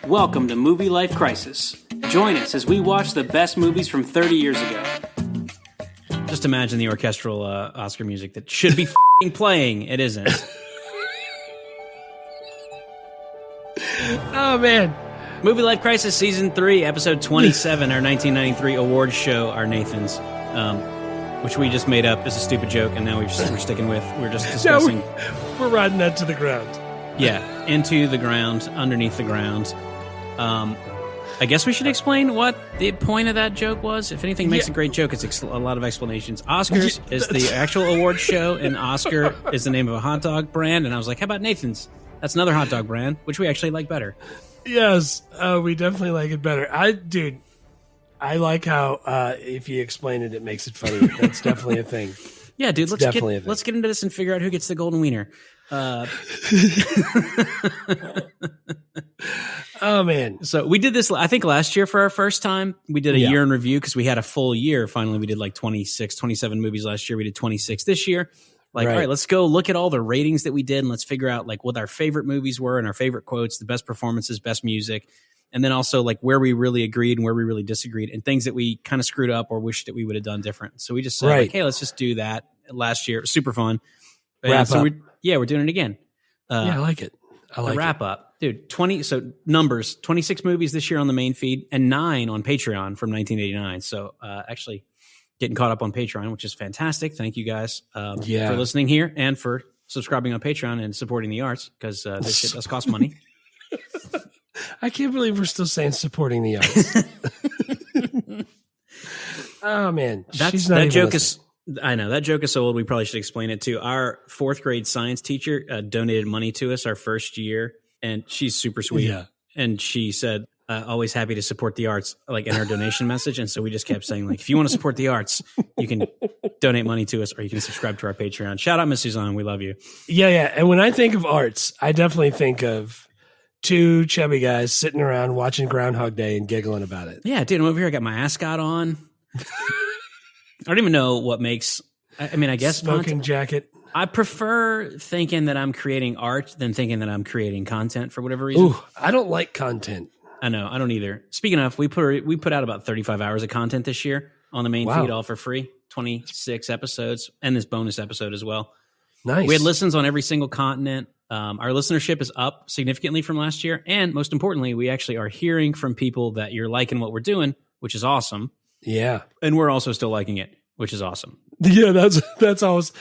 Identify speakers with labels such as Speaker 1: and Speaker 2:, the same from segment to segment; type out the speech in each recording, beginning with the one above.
Speaker 1: Welcome to Movie Life Crisis. Join us as we watch the best movies from 30 years ago.
Speaker 2: Just imagine the orchestral Oscar music that should be f***ing playing. It isn't.
Speaker 3: Oh, man.
Speaker 2: Movie Life Crisis Season 3, Episode 27, our 1993 awards show, our Nathan's, which we just made up as a stupid joke, and now we're sticking with. We're just discussing.
Speaker 3: No, we're riding that to the ground.
Speaker 2: Yeah, into the ground, underneath the ground. I guess we should explain what the point of that joke was. If anything makes a great joke, it's a lot of explanations. Oscars is the actual awards show, and Oscar is the name of a hot dog brand. And I was like, how about Nathan's? That's another hot dog brand, which we actually like better.
Speaker 3: Yes, we definitely like it better. I like how if you explain it, it makes it funny. That's definitely a thing.
Speaker 2: Yeah, dude, let's get into this and figure out who gets the golden wiener.
Speaker 3: Oh, man.
Speaker 2: So we did this, I think, last year for our first time. We did a year in review because we had a full year. Finally, we did like 26, 27 movies last year. We did 26 this year. Like, all right, let's go look at all the ratings that we did and let's figure out like what our favorite movies were and our favorite quotes, the best performances, best music. And then also like where we really agreed and where we really disagreed and things that we kind of screwed up or wished that we would have done different. So we just said, like, hey, let's just do that last year. It was super fun.
Speaker 3: Wrap up.
Speaker 2: We're doing it again.
Speaker 3: I like it. I like
Speaker 2: the wrap up. Dude, 26 movies this year on the main feed and 9 on Patreon from 1989. So actually getting caught up on Patreon, which is fantastic. Thank you guys for listening here and for subscribing on Patreon and supporting the arts because this shit does cost money.
Speaker 3: I can't believe we're still saying supporting the arts. Oh, man.
Speaker 2: That joke is... I know, that joke is so old, we probably should explain it too. Our 4th grade science teacher donated money to us our first year, and she's super sweet. Yeah. And she said, always happy to support the arts, like in her donation message. And so we just kept saying, like, if you want to support the arts, you can donate money to us or you can subscribe to our Patreon. Shout out, Miss Suzanne. We love you.
Speaker 3: Yeah. And when I think of arts, I definitely think of 2 chubby guys sitting around watching Groundhog Day and giggling about it.
Speaker 2: Yeah, dude, I'm over here. I got my ascot on. I don't even know what makes, I mean, I guess
Speaker 3: smoking jacket.
Speaker 2: I prefer thinking that I'm creating art than thinking that I'm creating content for whatever reason.
Speaker 3: Ooh, I don't like content.
Speaker 2: I know, I don't either. Speaking of, we put out about 35 hours of content this year on the main feed, all for free. 26 episodes and this bonus episode as well.
Speaker 3: Nice.
Speaker 2: We had listens on every single continent. Our listenership is up significantly from last year. And most importantly, we actually are hearing from people that you're liking what we're doing, which is awesome.
Speaker 3: Yeah.
Speaker 2: And we're also still liking it, which is awesome.
Speaker 3: Yeah, that's always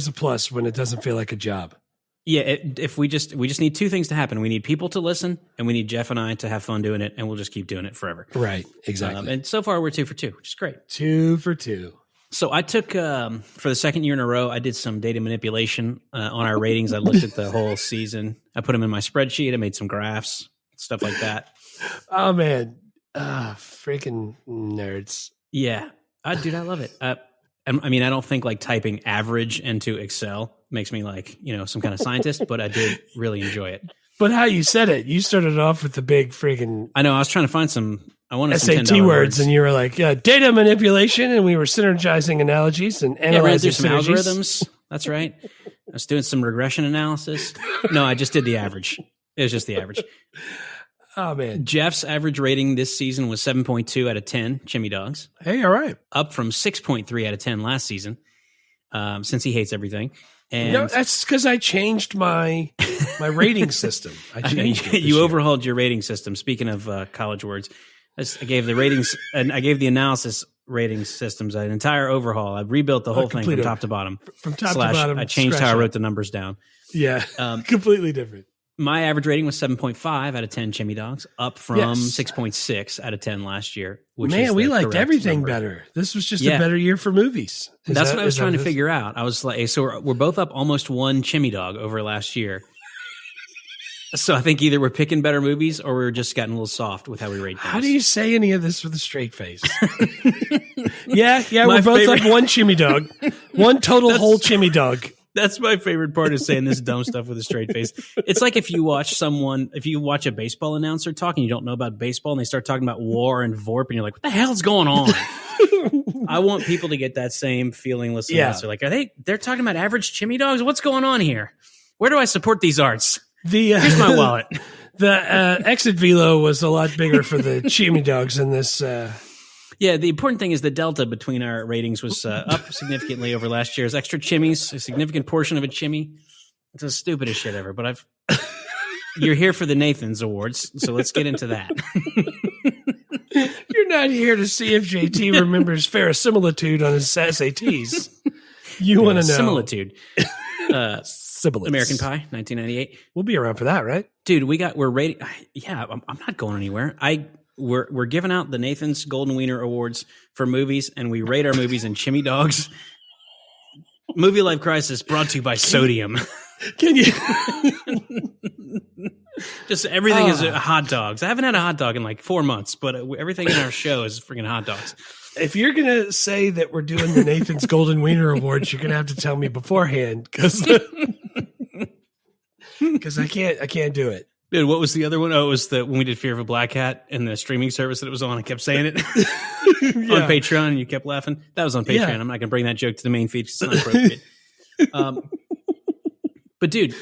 Speaker 3: a plus when it doesn't feel like a job.
Speaker 2: Yeah, if we just need 2 things to happen. We need people to listen and we need Jeff and I to have fun doing it, and we'll just keep doing it forever.
Speaker 3: Right, exactly.
Speaker 2: And so far we're 2 for 2, which is great.
Speaker 3: 2 for 2.
Speaker 2: So I took, for the second year in a row, I did some data manipulation on our ratings. I looked at the whole season. I put them in my spreadsheet. I made some graphs, stuff like that.
Speaker 3: Oh, man. Freaking nerds.
Speaker 2: Yeah. Dude, I love it. I mean, I don't think like typing average into Excel makes me like, some kind of scientist, but I did really enjoy it.
Speaker 3: But how you said it, you started off with the big freaking...
Speaker 2: I know, I was trying to find I wanted
Speaker 3: SAT
Speaker 2: some $10
Speaker 3: words, and you were like, data manipulation, and we were synergizing analogies and analyzing
Speaker 2: some algorithms. That's right. I was doing some regression analysis. No, I just did the average. It was just the average.
Speaker 3: Oh, man.
Speaker 2: Jeff's average rating this season was 7.2 out of 10 Chimmy Dogs.
Speaker 3: Hey, all right.
Speaker 2: Up from 6.3 out of 10 last season, since he hates everything. And
Speaker 3: no, that's because I changed my rating system.
Speaker 2: You overhauled your rating system. Speaking of college words, I gave the ratings and I gave the analysis rating systems an entire overhaul. I rebuilt the whole thing from top to bottom.
Speaker 3: From top to bottom.
Speaker 2: I changed how I wrote the numbers down.
Speaker 3: Yeah, completely different.
Speaker 2: My average rating was 7.5 out of 10 Chimmy Dogs, up from 6.6 out of 10 last year.
Speaker 3: Man, we liked everything better. This was just a better year for movies.
Speaker 2: That's what I was trying to figure out. I was like, so we're both up almost 1 Chimmy Dog over last year. So I think either we're picking better movies or we're just getting a little soft with how we rate things.
Speaker 3: How do you say any of this with a straight face? yeah, we're both up 1 Chimmy Dog. 1 total whole Chimmy Dog.
Speaker 2: That's my favorite part, is saying this dumb stuff with a straight face. It's like if you watch a baseball announcer talk and you don't know about baseball and they start talking about WAR and VORP and you're like, what the hell's going on? I want people to get that same feeling listening to this. They're like, they're talking about average Chimmy Dogs? What's going on here? Where do I support these arts? Here's my wallet.
Speaker 3: The exit velo was a lot bigger for the chimney dogs in this.
Speaker 2: Yeah, the important thing is the delta between our ratings was up significantly over last year's. Extra chimneys, a significant portion of a chimney. It's the stupidest shit ever, but you're here for the Nathan's Awards, so let's get into that.
Speaker 3: You're not here to see if JT remembers verisimilitude on his SATs. You want to know.
Speaker 2: Similitude.
Speaker 3: Sibilance.
Speaker 2: American Pie, 1998.
Speaker 3: We'll be around for that, right?
Speaker 2: Dude, we're rating. Yeah, I'm not going anywhere. We're giving out the Nathan's Golden Wiener Awards for movies, and we rate our movies in chimney dogs. Movie Life Crisis brought to you by Sodium.
Speaker 3: Can you?
Speaker 2: Just everything is hot dogs. I haven't had a hot dog in like 4 months, but everything in our show is freaking hot dogs.
Speaker 3: If you're going to say that we're doing the Nathan's Golden Wiener Awards, you're going to have to tell me beforehand because I can't do it.
Speaker 2: Dude, what was the other one? Oh, it was when we did Fear of a Black Cat and the streaming service that it was on. I kept saying it on Patreon, and you kept laughing. That was on Patreon. Yeah. I'm not going to bring that joke to the main feed because it's not appropriate. But dude,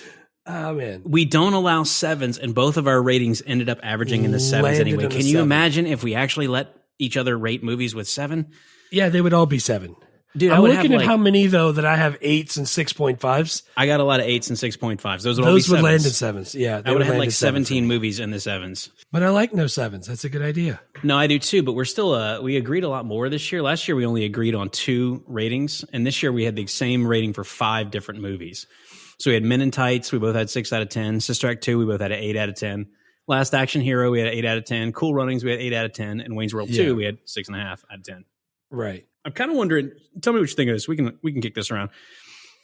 Speaker 2: oh man, we don't allow sevens, and both of our ratings ended up averaging in the sevens anyway. Can you imagine if we actually let each other rate movies with 7?
Speaker 3: Yeah, they would all be 7.
Speaker 2: Dude,
Speaker 3: I'm looking at how many though that I have 8s and 6.5s.
Speaker 2: I got a lot of 8s and 6.5s. Those
Speaker 3: would land in 7s. Yeah,
Speaker 2: I would have had like 17 movies in the 7s.
Speaker 3: But I like no 7s. That's a good idea.
Speaker 2: No, I do too. But we're still we agreed a lot more this year. Last year we only agreed on 2 ratings, and this year we had the same rating for 5 different movies. So we had Men in Tights. We both had 6 out of 10. Sister Act 2. We both had an 8 out of 10. Last Action Hero. We had an 8 out of 10. Cool Runnings. We had 8 out of 10. And Wayne's World 2. We had 6.5 out of 10.
Speaker 3: Right.
Speaker 2: I'm kind of wondering. Tell me what you think of this. We can kick this around.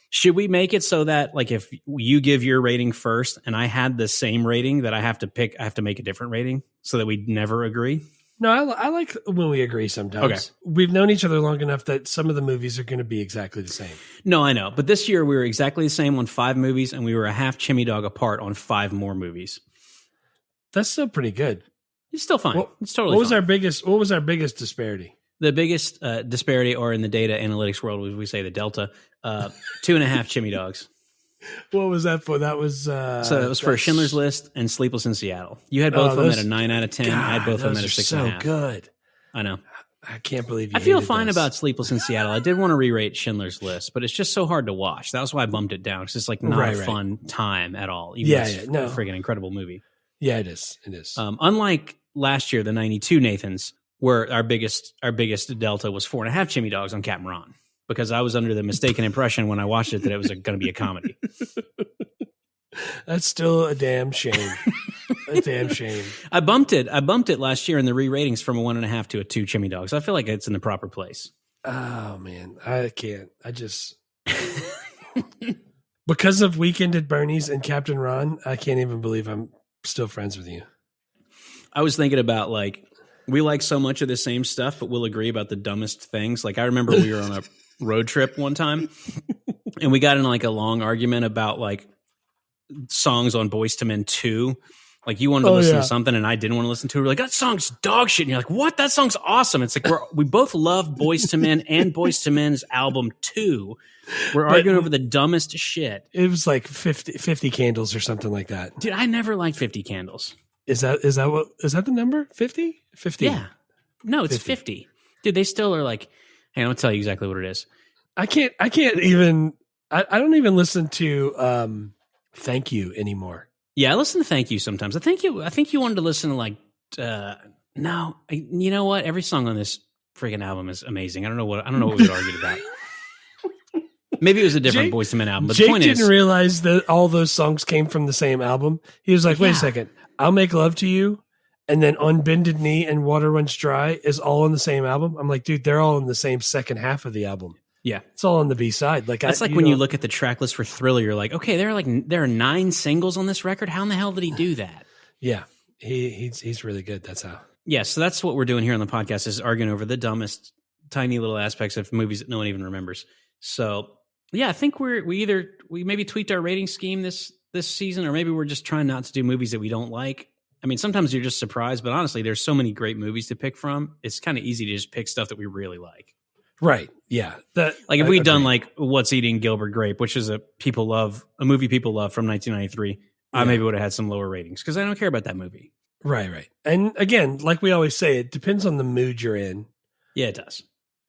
Speaker 2: Should we make it so that like if you give your rating first and I had the same rating that I have to make a different rating so that we never agree?
Speaker 3: No, I like when we agree sometimes. Okay. We've known each other long enough that some of the movies are going to be exactly the same.
Speaker 2: No, I know. But this year we were exactly the same on 5 movies, and we were a half chimney dog apart on 5 more movies.
Speaker 3: That's still pretty good.
Speaker 2: It's still fine. It's totally
Speaker 3: What was
Speaker 2: fine.
Speaker 3: our biggest disparity?
Speaker 2: The biggest disparity, or in the data analytics world, we say the delta, 2.5 chimney dogs.
Speaker 3: What was that for? That was
Speaker 2: so that was for Schindler's List and Sleepless in Seattle. You had both of them at a 9 out of 10. I had both of them at a 6.5.
Speaker 3: So good.
Speaker 2: I know.
Speaker 3: I can't believe you.
Speaker 2: I feel fine about Sleepless in Seattle. I did want to re-rate Schindler's List, but it's just so hard to watch. That was why I bumped it down. It's just like not a fun time at all. Even though it's a friggin' incredible movie.
Speaker 3: Yeah, it is. It is.
Speaker 2: Unlike last year, the 92 Nathans, where our biggest delta was 4.5 chimney dogs on Captain Ron, because I was under the mistaken impression when I watched it that it was going to be a comedy.
Speaker 3: That's still a damn shame. A damn shame.
Speaker 2: I bumped it last year in the re-ratings from a 1.5 to a 2 chimney dogs. I feel like it's in the proper place.
Speaker 3: Oh man, I can't. I just because of Weekend at Bernie's and Captain Ron, I can't even believe I'm still friends with you.
Speaker 2: I was thinking about like, we like so much of the same stuff, but we'll agree about the dumbest things. Like I remember we were on a road trip one time and we got in like a long argument about like songs on Boyz II Men 2. Like you wanted to listen to something and I didn't want to listen to it. We're like, that song's dog shit. And you're like, what? That song's awesome. It's like we both love Boyz II Men and Boyz II Men's album 2. We're arguing over the dumbest shit.
Speaker 3: It was like 50 Candles or something like that.
Speaker 2: Dude, I never liked 50 Candles.
Speaker 3: Is that the number? 50? 50.
Speaker 2: Yeah. No, it's 50. Dude, they still are like, hey, I'll tell you exactly what it is.
Speaker 3: I don't even listen to Thank You anymore.
Speaker 2: Yeah, I listen to Thank You sometimes. I think you wanted to listen to like no, you know what? Every song on this freaking album is amazing. I don't know what we argued about. Maybe it was a different Boyz II Men album. But
Speaker 3: Jake
Speaker 2: the point
Speaker 3: didn't realize that all those songs came from the same album. He was like, wait a second. I'll Make Love to You, and then On Bended Knee and Water Runs Dry is all on the same album. I'm like, dude, they're all in the same second half of the album.
Speaker 2: Yeah.
Speaker 3: It's all on the B-side. Like
Speaker 2: that's when you look at the track list for Thriller, you're like, okay, there are 9 singles on this record. How in the hell did he do that?
Speaker 3: Yeah. He's really good. That's how.
Speaker 2: Yeah, so that's what we're doing here on the podcast is arguing over the dumbest, tiny little aspects of movies that no one even remembers. So yeah, I think we maybe tweaked our rating scheme this season, or maybe we're just trying not to do movies that we don't like. I mean, sometimes you're just surprised, but honestly, there's so many great movies to pick from. It's kind of easy to just pick stuff that we really like.
Speaker 3: Right. Yeah.
Speaker 2: Like if we'd done like What's Eating Gilbert Grape, which is a movie people love from 1993, I maybe would have had some lower ratings because I don't care about that movie.
Speaker 3: Right. And again, like we always say, it depends on the mood you're in.
Speaker 2: Yeah, it does.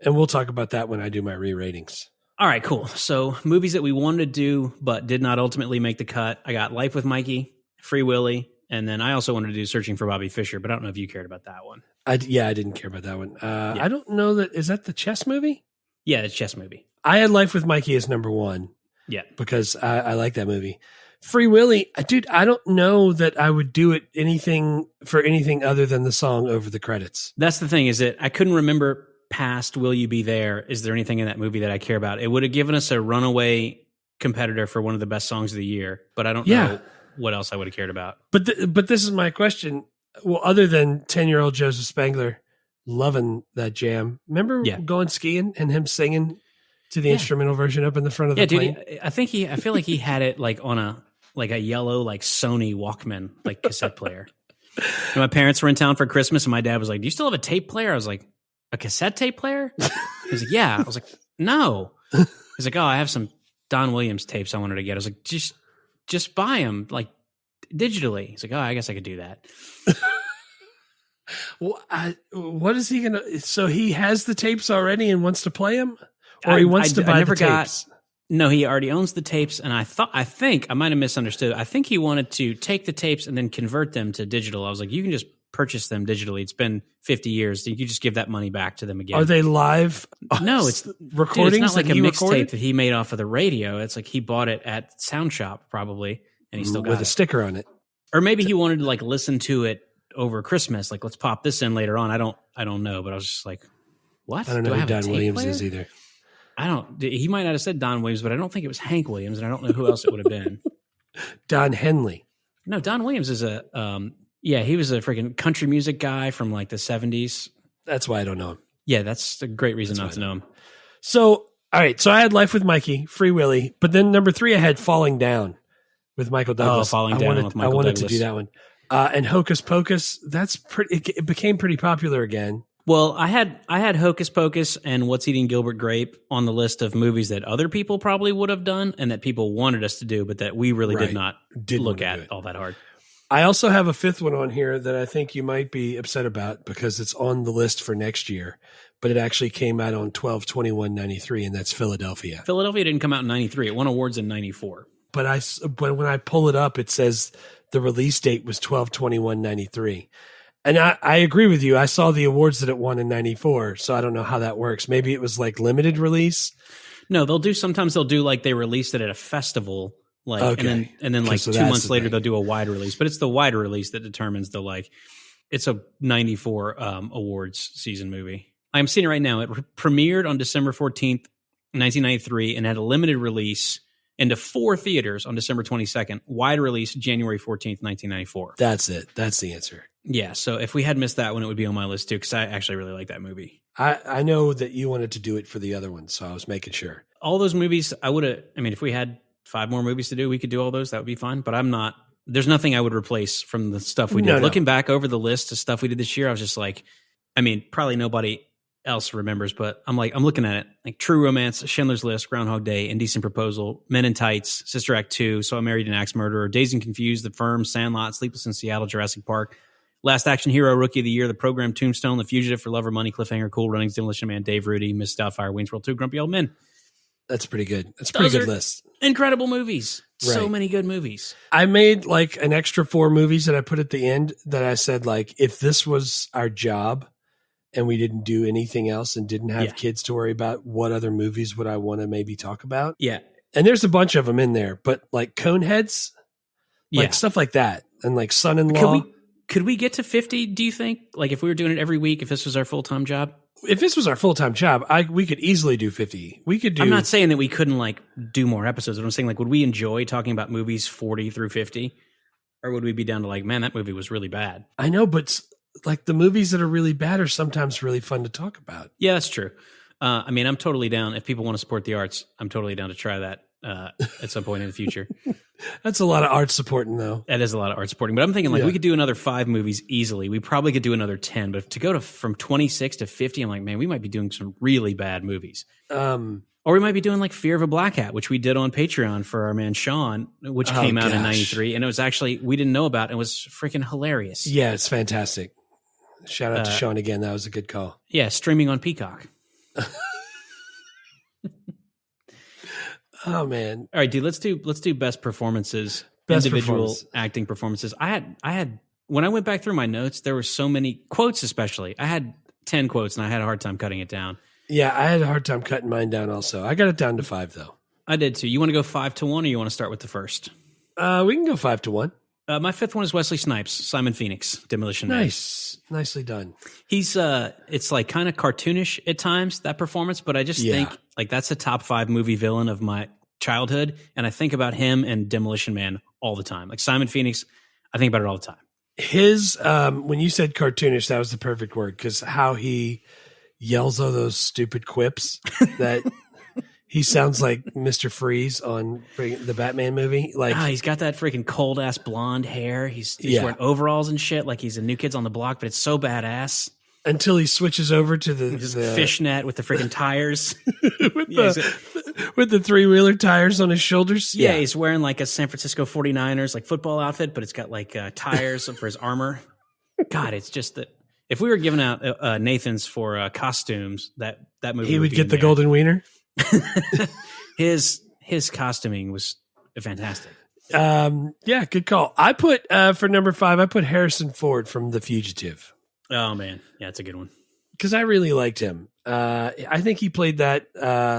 Speaker 3: And we'll talk about that when I do my re-ratings.
Speaker 2: All right, cool. So movies that we wanted to do but did not ultimately make the cut. I got Life with Mikey, Free Willy, and then I also wanted to do Searching for Bobby Fischer, but I don't know if you cared about that one.
Speaker 3: I didn't care about that one. I don't know that. Is that the chess movie?
Speaker 2: Yeah, it's a chess movie.
Speaker 3: I had Life with Mikey as number one.
Speaker 2: Yeah.
Speaker 3: Because I like that movie. Free Willy, dude, I don't know that I would do it for anything other than the song over the credits.
Speaker 2: That's the thing, is that I couldn't remember past Will You Be There. Is there anything in that movie that I care about? It would have given us a runaway competitor for one of the best songs of the year, but I don't know what else I would have cared about.
Speaker 3: But this is my question. Well, other than 10-year-old Joseph Spangler loving that jam, remember going skiing and him singing to the instrumental version up in the front of the plane?
Speaker 2: Dude, I feel like he had it like on a yellow like Sony Walkman like cassette player. And my parents were in town for Christmas, and my dad was like, "Do you still have a tape player?" I was like, "A cassette tape player?" He was like, "Yeah." I was like, "No." He's like, "Oh, I have some Don Williams tapes I wanted to get." I was like, "Just buy them like digitally." He's like, "Oh, I guess I could do that."
Speaker 3: Well, what is he gonna? So he has the tapes already and wants to play them, or he wants to buy the tapes.
Speaker 2: No, he already owns the tapes, and I think I might have misunderstood. I think he wanted to take the tapes and then convert them to digital. I was like, you can just purchase them digitally. It's been 50 years. So you can just give that money back to them again.
Speaker 3: Are they live?
Speaker 2: No, it's
Speaker 3: recordings.
Speaker 2: Dude, it's not like a mixtape that he made off of the radio. It's like he bought it at Sound Shop probably, and he still got
Speaker 3: with a sticker on it.
Speaker 2: Or maybe he wanted to like listen to it over Christmas. Like, let's pop this in later on. I don't know, but I was just like, what?
Speaker 3: I don't know who Don Williams is either.
Speaker 2: He might not have said Don Williams, but I don't think it was Hank Williams, and I don't know who else it would have been.
Speaker 3: Don Henley.
Speaker 2: No, Don Williams is he was a freaking country music guy from like the 70s.
Speaker 3: That's why I don't know him.
Speaker 2: Yeah, that's a great reason not to know him.
Speaker 3: So, all right. So I had Life with Mikey, Free Willy, but then number 3, I had Falling Down with Michael Douglas.
Speaker 2: Oh, Falling Down with Michael Douglas.
Speaker 3: I wanted to do that one. And Hocus Pocus, it became pretty popular again.
Speaker 2: Well, I had Hocus Pocus and What's Eating Gilbert Grape on the list of movies that other people probably would have done and that people wanted us to do, but that we really did not look at all that hard.
Speaker 3: I also have a 5th one on here that I think you might be upset about because it's on the list for next year, but it actually came out on 12/21/93, and that's Philadelphia.
Speaker 2: Philadelphia didn't come out in 93. It won awards in 94.
Speaker 3: But when I pull it up, it says the release date was 12/21/93. And I agree with you. I saw the awards that it won in 94, so I don't know how that works. Maybe it was like limited release.
Speaker 2: No, sometimes they'll do like they released it at a festival, like,
Speaker 3: okay.
Speaker 2: and then like 2 months later they'll do a wide release. But it's the wide release that determines it's a 94 awards season movie. I'm seeing it right now. It premiered on December 14th, 1993, and had a limited release into 4 theaters on December 22nd. Wide release January 14th, 1994.
Speaker 3: That's it. That's the answer.
Speaker 2: Yeah, so if we had missed that one, it would be on my list too, because I actually really like that movie.
Speaker 3: I know that you wanted to do it for the other one, so I was making sure.
Speaker 2: All those movies, if we had 5 more movies to do, we could do all those. That would be fine, but there's nothing I would replace from the stuff we did. No. Looking back over the list of stuff we did this year, I was just like, probably nobody else remembers, but I'm looking at it, like True Romance, Schindler's List, Groundhog Day, Indecent Proposal, Men in Tights, Sister Act 2, So I Married an Axe Murderer, Dazed and Confused, The Firm, Sandlot, Sleepless in Seattle, Jurassic Park, Last Action Hero, Rookie of the Year, The Program, Tombstone, The Fugitive, For Love or Money, Cliffhanger, Cool Runnings, Demolition Man, Dave Rudy, Miss Doubtfire, Wayne's World 2, Grumpy Old Men.
Speaker 3: That's pretty good. That's a pretty good list.
Speaker 2: Incredible movies. Right. So many good movies.
Speaker 3: I made like an extra 4 movies that I put at the end that I said, like, if this was our job and we didn't do anything else and didn't have kids to worry about, what other movies would I want to maybe talk about?
Speaker 2: Yeah.
Speaker 3: And there's a bunch of them in there, but like Coneheads, like stuff like that. And like Son-in-Law.
Speaker 2: Could we get to 50, do you think? Like if we were doing it every week, if this was our full-time job?
Speaker 3: If this was our full-time job, we could easily do 50. We could do.
Speaker 2: I'm not saying that we couldn't like do more episodes, but I'm saying like, would we enjoy talking about movies 40 through 50? Or would we be down to like, man, that movie was really bad?
Speaker 3: I know, but like the movies that are really bad are sometimes really fun to talk about.
Speaker 2: Yeah, that's true. I'm totally down. If people want to support the arts, I'm totally down to try that at some point in the future.
Speaker 3: That's a lot of art supporting, though.
Speaker 2: That is a lot of art supporting. But I'm thinking like we could do another 5 movies easily. We probably could do another 10. But to go from 26 to 50, I'm like, man, we might be doing some really bad movies. Or Or we might be doing like Fear of a Black Hat, which we did on Patreon for our man Sean, which came out in 93. And it was actually, we didn't know about it. It was freaking hilarious.
Speaker 3: Yeah, it's fantastic. Shout out to Sean again. That was a good call.
Speaker 2: Yeah, streaming on Peacock.
Speaker 3: Oh, man.
Speaker 2: All right, dude, let's do best performances, individual acting performances. I had when I went back through my notes, there were so many quotes, especially. I had 10 quotes and I had a hard time cutting it down.
Speaker 3: Yeah, I had a hard time cutting mine down also. I got it down to 5, though.
Speaker 2: I did too. You want to go 5 to 1 or you want to start with the first?
Speaker 3: We can go 5 to 1.
Speaker 2: My 5th one is Wesley Snipes, Simon Phoenix, Demolition Man.
Speaker 3: Nice. Nicely done.
Speaker 2: He's it's like kind of cartoonish at times, that performance, but I just think like that's a top 5 movie villain of my childhood. And I think about him and Demolition Man all the time. Like Simon Phoenix, I think about it all the time.
Speaker 3: His when you said cartoonish, that was the perfect word, because how he yells all those stupid quips that he sounds like Mr. Freeze on the Batman movie. Like
Speaker 2: he's got that freaking cold ass blonde hair. He's wearing overalls and shit like he's a New Kids on the Block, but it's so badass.
Speaker 3: Until he switches over to the
Speaker 2: fishnet with the freaking tires.
Speaker 3: with the 3-wheeler tires on his shoulders.
Speaker 2: Yeah, he's wearing like a San Francisco 49ers like football outfit, but it's got like tires for his armor. God, it's just that if we were giving out Nathan's for costumes, that movie
Speaker 3: he would get the golden wiener.
Speaker 2: His costuming was fantastic.
Speaker 3: Yeah, good call. I put for number 5, I put Harrison Ford from The Fugitive.
Speaker 2: Oh man, yeah, it's a good one
Speaker 3: because I really liked him. I think he played that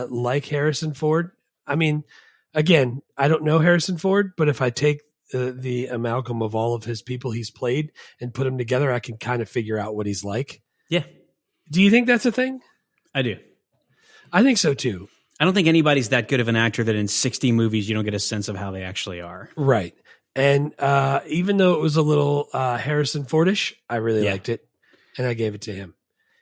Speaker 3: like Harrison Ford. I mean, again, I don't know Harrison Ford, but if I take the amalgam of all of his people he's played and put them together, I can kind of figure out what he's like.
Speaker 2: Yeah.
Speaker 3: Do you think that's a thing?
Speaker 2: I do.
Speaker 3: I think so too.
Speaker 2: I don't think anybody's that good of an actor that in 60 movies you don't get a sense of how they actually are.
Speaker 3: Right. And even though it was a little Harrison Fordish, I really liked it, and I gave it to him.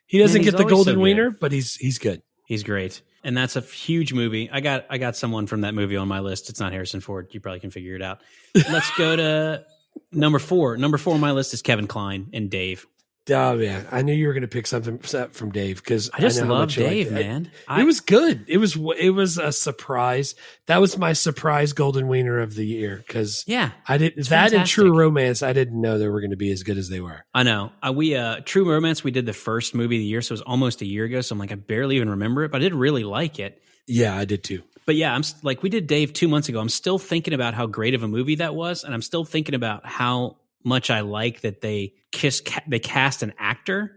Speaker 3: He doesn't get the golden wiener, but he's good.
Speaker 2: He's great. And that's a huge movie. I got someone from that movie on my list. It's not Harrison Ford. You probably can figure it out. Let's go to number 4. Number 4 on my list is Kevin Kline and Dave.
Speaker 3: Oh man, I knew you were going to pick something from Dave because
Speaker 2: I just love Dave, man.
Speaker 3: It was good. It was a surprise. That was my surprise golden wiener of the year because I did that
Speaker 2: fantastic.
Speaker 3: In True Romance. I didn't know they were going to be as good as they were.
Speaker 2: I know. We True Romance. We did the first movie of the year, so it was almost a year ago. So I'm like, I barely even remember it, but I did really like it.
Speaker 3: Yeah, I did too.
Speaker 2: But yeah, I'm like, we did Dave 2 months ago. I'm still thinking about how great of a movie that was, and I'm still thinking about how much I like that they cast an actor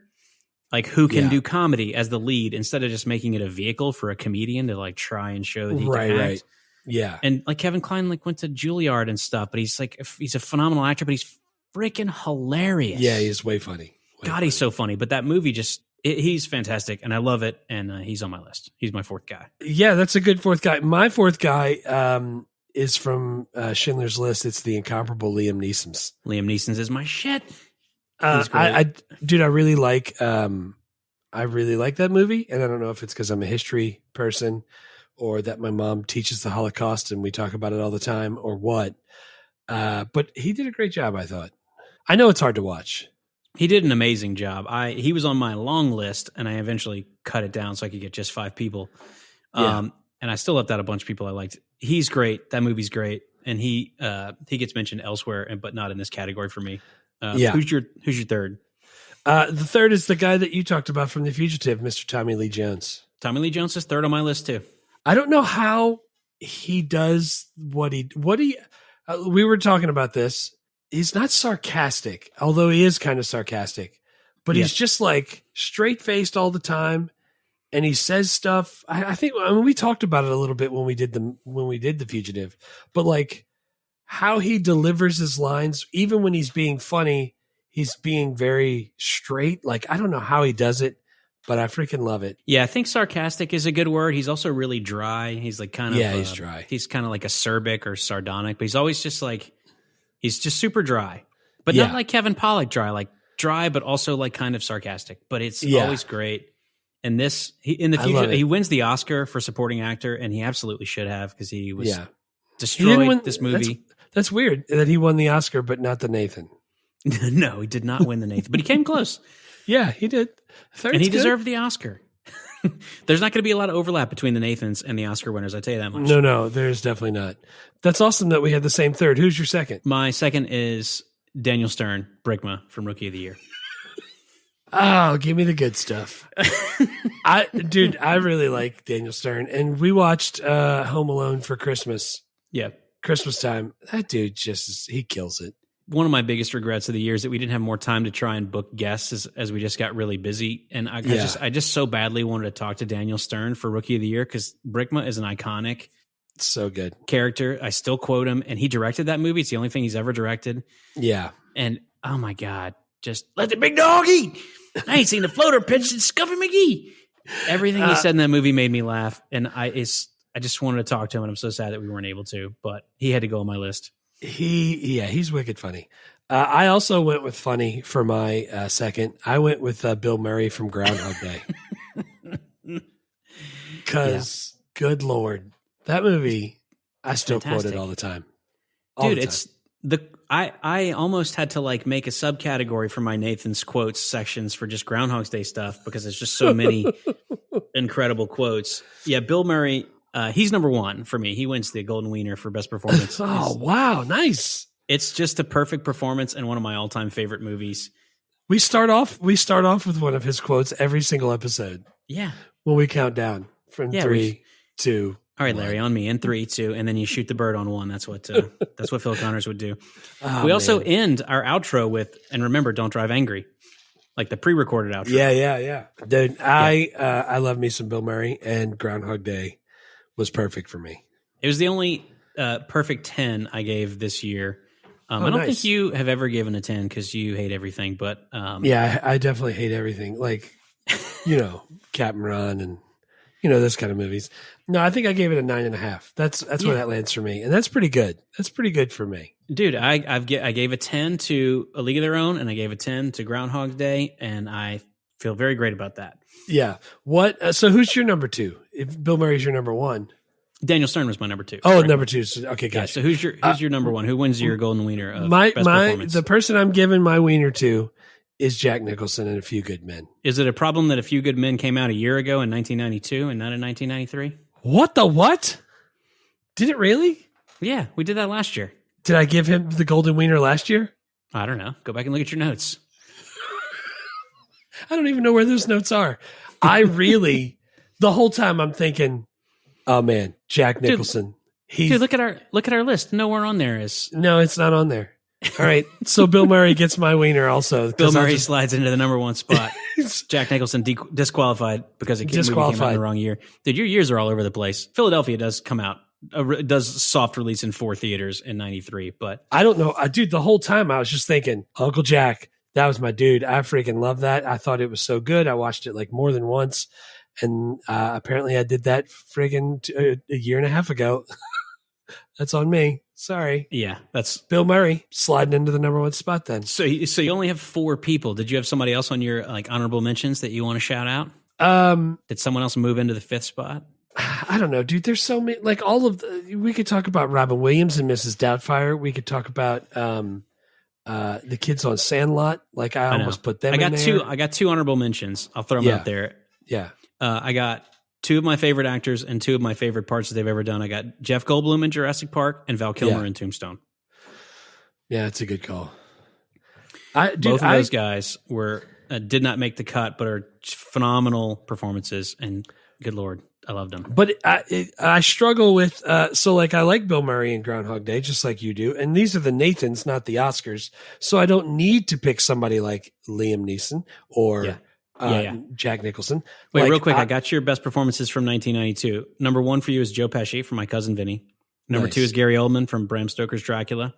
Speaker 2: like who can do comedy as the lead instead of just making it a vehicle for a comedian to like try and show that he can act. Right.
Speaker 3: Yeah.
Speaker 2: And like Kevin Kline like went to Juilliard and stuff, but he's a phenomenal actor, but he's freaking hilarious.
Speaker 3: Yeah, he's way funny.
Speaker 2: He's so funny. But that movie he's fantastic and I love it. And he's on my list. He's my 4th guy. Yeah, that's a good 4th guy. My 4th guy is from Schindler's List. It's the incomparable Liam Neeson's. Liam Neeson's is my shit. I really like that movie, and I don't know if it's because I'm a history person or that my mom teaches the Holocaust and we talk about it all the time or what. But he did a great job, I thought. I know it's hard to watch. He did an amazing job. He was on my long list, and I eventually cut it down so I could get just 5 people. And I still left out a bunch of people I liked. He's great. That movie's great, and he gets mentioned elsewhere, but not in this category for me. Who's your 3rd? The 3rd is the guy that you talked about from The Fugitive, Mr. Tommy Lee Jones. Tommy Lee Jones is 3rd on my list too. I don't know how he does what he. We were talking about this. He's not sarcastic, although he is kind of sarcastic, but he's just like straight faced all the time. And he says stuff. I think we talked about it a little bit when we did The Fugitive, but like how he delivers his lines, even when he's being funny, he's being very straight. Like I don't know how he does it, but I freaking love it. Yeah, I think sarcastic is a good word. He's also really dry. He's like kind of he's dry. He's kind of like acerbic or sardonic, but he's always just like he's just super dry, but not like Kevin Pollak dry, but also like kind of sarcastic. But it's always great. And this, in The Fugitive, he wins the Oscar for supporting actor, and he absolutely should have because he was destroyed this movie. That's weird that he won the Oscar, but not the Nathan. No, he did not win the Nathan, but he came close. Yeah, he did. And he deserved the Oscar. There's not going to be a lot of overlap between the Nathans and the Oscar winners. I tell you that much.
Speaker 3: No, there's definitely not. That's awesome that we had the same third. Who's your second?
Speaker 2: My second is Daniel Stern, Brickma from Rookie of the Year.
Speaker 3: Oh, give me the good stuff. I really like Daniel Stern, and we watched Home Alone for Christmas.
Speaker 2: Yeah.
Speaker 3: Christmas time. That dude he kills it.
Speaker 2: One of my biggest regrets of the year is that we didn't have more time to try and book guests as we just got really busy. And I just so badly wanted to talk to Daniel Stern for Rookie of the Year because Brickma is an iconic,
Speaker 3: so good
Speaker 2: character. I still quote him, and he directed that movie. It's the only thing he's ever directed.
Speaker 3: Yeah.
Speaker 2: And oh my God, just let the big dog eat. I ain't seen the floater pitch since Scuffy McGee. Everything he said in that movie made me laugh. And I just wanted to talk to him, and I'm so sad that we weren't able to, but he had to go on my list.
Speaker 3: He's wicked funny. I also went with funny for my second. I went with Bill Murray from Groundhog Day. Because, good Lord, that movie, I still quote it all the time.
Speaker 2: Dude, I almost had to like make a subcategory for my Nathan's quotes sections for just Groundhog's Day stuff because there's just so many incredible quotes. Yeah, Bill Murray, he's number one for me. He wins the Golden Wiener for best performance.
Speaker 3: Oh, wow. Nice.
Speaker 2: It's just a perfect performance and one of my all-time favorite movies.
Speaker 3: We start off with one of his quotes every single episode.
Speaker 2: Yeah.
Speaker 3: When we count down from 3, 2.
Speaker 2: All right, Larry, on me in 3, 2, and then you shoot the bird on 1. That's what Phil Connors would do.
Speaker 3: Oh,
Speaker 2: we also end our outro with, and remember, don't drive angry, like the pre-recorded outro.
Speaker 3: Yeah. Dude, I love me some Bill Murray, and Groundhog Day was perfect for me.
Speaker 2: It was the only perfect 10 I gave this year. I don't think you have ever given a 10 because you hate everything, but
Speaker 3: yeah, I definitely hate everything. Like, Captain Ron and those kind of movies. No, I think I gave it a 9.5. That's where that lands for me, and that's pretty good. That's pretty good for me,
Speaker 2: dude. I gave a 10 to A League of Their Own, and I gave a 10 to Groundhog Day, and I feel very great about that.
Speaker 3: Yeah. What? So who's your number 2? If Bill Murray's your number 1.
Speaker 2: Daniel Stern was my number 2.
Speaker 3: Oh, number 2. Okay, gotcha.
Speaker 2: Yeah, so who's your number 1? Who wins your Golden Wiener of best performance?
Speaker 3: The person I'm giving my wiener to is Jack Nicholson in A Few Good Men.
Speaker 2: Is it a problem that A Few Good Men came out a year ago in 1992 and not in 1993?
Speaker 3: What? Did it really?
Speaker 2: Yeah, we did that last year.
Speaker 3: Did I give him the Golden Wiener last year?
Speaker 2: I don't know. Go back and look at your notes.
Speaker 3: I don't even know where those notes are. The whole time I'm thinking, oh man, Jack Nicholson.
Speaker 2: Dude, look at our list. Nowhere on there is.
Speaker 3: No, it's not on there. All right. So Bill Murray gets my wiener also.
Speaker 2: Bill Murray slides into the number 1 spot. Jack Nicholson disqualified because it came out in the wrong year. Dude, your years are all over the place. Philadelphia does come out, does soft release in 4 theaters in 93, but
Speaker 3: I don't know. Dude, the whole time I was just thinking, Uncle Jack, that was my dude. I freaking love that. I thought it was so good. I watched it like more than once. And apparently I did that friggin' a year and a half ago. That's on me. Sorry.
Speaker 2: Yeah, that's
Speaker 3: Bill Murray sliding into the number 1 spot then.
Speaker 2: So you only have 4 people. Did you have somebody else on your like honorable mentions that you want to shout out? Did someone else move into the 5th spot?
Speaker 3: I don't know, dude. There's so many. Like we could talk about Robin Williams and Mrs. Doubtfire. We could talk about the kids on Sandlot. Like I almost put them.
Speaker 2: I got 2 honorable mentions. I'll throw them out there.
Speaker 3: Yeah.
Speaker 2: I got 2 of my favorite actors and 2 of my favorite parts that they've ever done. I got Jeff Goldblum in Jurassic Park and Val Kilmer in Tombstone.
Speaker 3: Yeah, it's a good call.
Speaker 2: Both of those guys did not make the cut, but are phenomenal performances. And good Lord, I loved them.
Speaker 3: But I struggle with so like I like Bill Murray in Groundhog Day, just like you do. And these are the Nathans, not the Oscars. So I don't need to pick somebody like Liam Neeson or Jack Nicholson.
Speaker 2: Wait, real quick. I got your best performances from 1992. Number 1 for you is Joe Pesci from My Cousin Vinny. Number 2 is Gary Oldman from Bram Stoker's Dracula.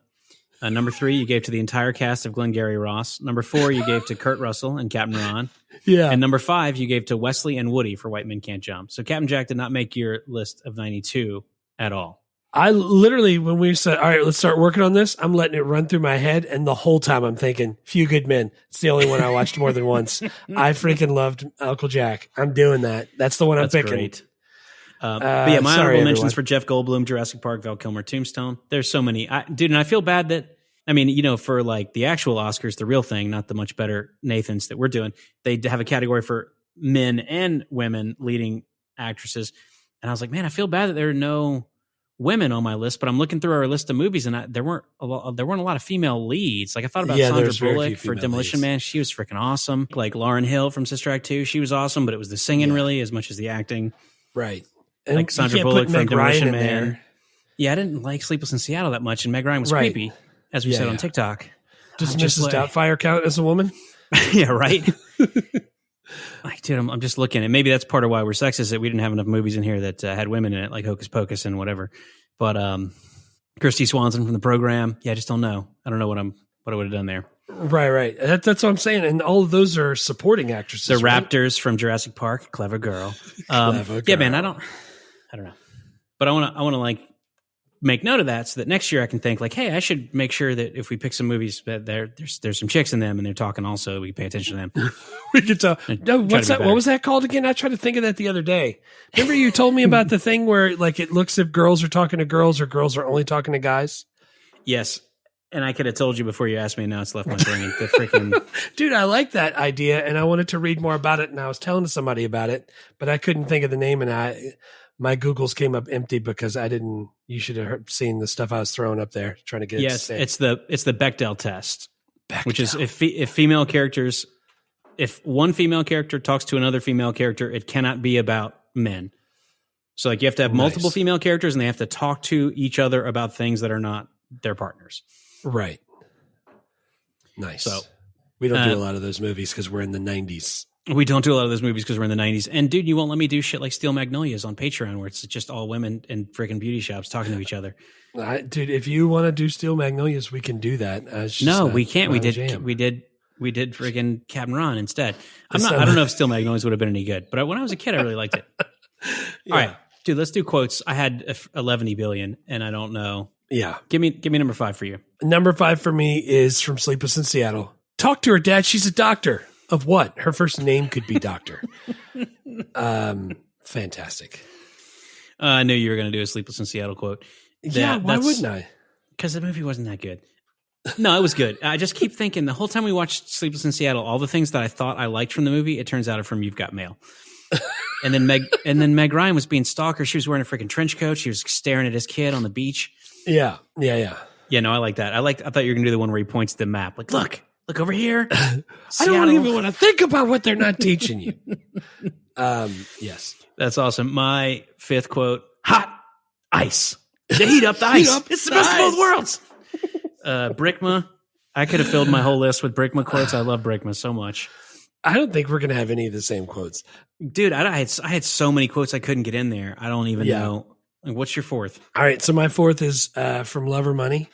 Speaker 2: Number 3, you gave to the entire cast of Glengarry Ross. Number 4, you gave to Kurt Russell and Captain Ron.
Speaker 3: Yeah.
Speaker 2: And number 5, you gave to Wesley and Woody for White Men Can't Jump. So Captain Jack did not make your list of 92 at all.
Speaker 3: I literally, when we said, all right, let's start working on this, I'm letting it run through my head. And the whole time I'm thinking, Few Good Men. It's the only one I watched more than once. I freaking loved Uncle Jack. I'm doing that. That's the one I'm picking.
Speaker 2: Great. But yeah, my honorable mentions for Jeff Goldblum, Jurassic Park, Val Kilmer, Tombstone. There's so many. Dude, and I feel bad that, I mean, for like the actual Oscars, the real thing, not the much better Nathans that we're doing, they have a category for men and women leading actresses. And I was like, man, I feel bad that there are no women on my list, but I'm looking through our list of movies and there weren't a lot of female leads. Like I thought about Sandra Bullock for Demolition Man. She was freaking awesome. Like Lauryn Hill from Sister Act 2. She was awesome, but it was the singing really as much as the acting.
Speaker 3: Right.
Speaker 2: And like Sandra Bullock from Demolition Man. Yeah, I didn't like Sleepless in Seattle that much, and Meg Ryan was creepy, as we said on TikTok.
Speaker 3: Does Mrs. Doubtfire count as a woman?
Speaker 2: Yeah, right. Like, dude, I'm just looking, and maybe that's part of why we're sexist, that we didn't have enough movies in here that had women in it, like Hocus Pocus and whatever. But Christy Swanson from The Program, I just don't know. I don't know what I would have done there.
Speaker 3: Right. That's what I'm saying, and all of those are supporting actresses.
Speaker 2: The Raptors from Jurassic Park, clever girl. Yeah, man, I don't know, but I want to like make note of that so that next year I can think like, hey, I should make sure that if we pick some movies that there's some chicks in them and they're talking also, we pay attention to them.
Speaker 3: We could tell. No, what's that? What was that called again? I tried to think of that the other day. Remember you told me about the thing where like it looks if girls are talking to girls or girls are only talking to guys?
Speaker 2: Yes. And I could have told you before you asked me, and now it's left my brain. The freaking
Speaker 3: dude, I like that idea, and I wanted to read more about it, and I was telling somebody about it, but I couldn't think of the name, and my Googles came up empty because I didn't. You should have seen the stuff I was throwing up there trying to get.
Speaker 2: Yes, it's the Bechdel test, which is if one female character talks to another female character, it cannot be about men. So like you have to have multiple female characters, and they have to talk to each other about things that are not their partners.
Speaker 3: Right. Nice.
Speaker 2: So
Speaker 3: we don't do a lot of those movies because we're in the 90s.
Speaker 2: We don't do a lot of those movies because we're in the 90s. And dude, you won't let me do shit like Steel Magnolias on Patreon where it's just all women in freaking beauty shops talking to each other.
Speaker 3: Dude, if you want to do Steel Magnolias, we can do that.
Speaker 2: No, we can't. We did freaking Captain Ron instead. I don't know if Steel Magnolias would have been any good, but when I was a kid, I really liked it. Yeah. All right, dude, let's do quotes. I had 11 billion and I don't know.
Speaker 3: Yeah.
Speaker 2: Give me number 5 for you.
Speaker 3: Number 5 for me is from Sleepless in Seattle. Talk to her, Dad. She's a doctor. Of what? Her first name could be Doctor. Fantastic.
Speaker 2: I knew you were going to do a Sleepless in Seattle quote.
Speaker 3: Why wouldn't I?
Speaker 2: Because the movie wasn't that good. No, it was good. I just keep thinking the whole time we watched Sleepless in Seattle, all the things that I thought I liked from the movie, it turns out are from You've Got Mail. And then Meg Ryan was being stalker. She was wearing a freaking trench coat. She was staring at his kid on the beach.
Speaker 3: Yeah.
Speaker 2: Yeah, no, I like that. I thought you were gonna do the one where he points to the map. Like, look over here.
Speaker 3: I don't even want to think about what they're not teaching you. Yes.
Speaker 2: That's awesome. My 5th quote, hot ice. They heat up the ice. It's the best of both worlds. Brickma. I could have filled my whole list with Brickma quotes. I love Brickma so much.
Speaker 3: I don't think we're going to have any of the same quotes.
Speaker 2: Dude, I had so many quotes I couldn't get in there. I don't even know. Like, what's your 4th?
Speaker 3: All right, so my 4th is from Lover Money.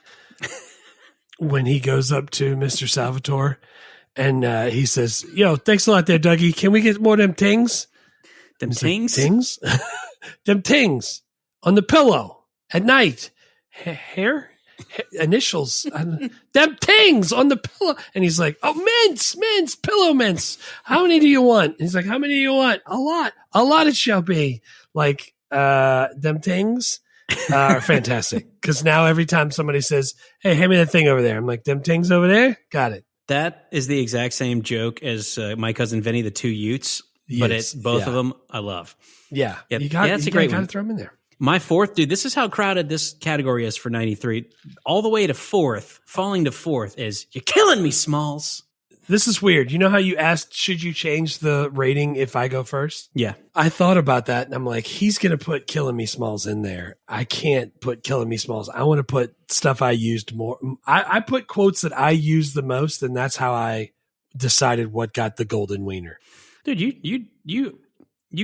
Speaker 3: When he goes up to Mr. Salvatore and he says, yo, thanks a lot there, Dougie. Can we get more of them tings?
Speaker 2: Them tings?
Speaker 3: Tings? Them tings on the pillow at night. Hair? Initials. Them tings on the pillow. And he's like, oh, mints, pillow mints. How many do you want? And he's like, how many do you want? A lot it shall be. Like, them tings are fantastic. Because now every time somebody says, hey, hand me that thing over there, I'm like, them tings over there? Got it.
Speaker 2: That is the exact same joke as My Cousin Vinny, the 2 Utes. But it's both of them I love.
Speaker 3: Yeah.
Speaker 2: Yep.
Speaker 3: That's a great one. You got to throw them in there.
Speaker 2: My 4th, dude, this is how crowded this category is for 93. All the way to 4th, falling to 4th is, you're killing me, Smalls.
Speaker 3: This is weird. You know how you asked, should you change the rating if I go first?
Speaker 2: Yeah.
Speaker 3: I thought about that, and I'm like, he's going to put Killing Me Smalls in there. I can't put Killing Me Smalls. I want to put stuff I used more. I put quotes that I used the most, and that's how I decided what got the golden wiener.
Speaker 2: Dude, you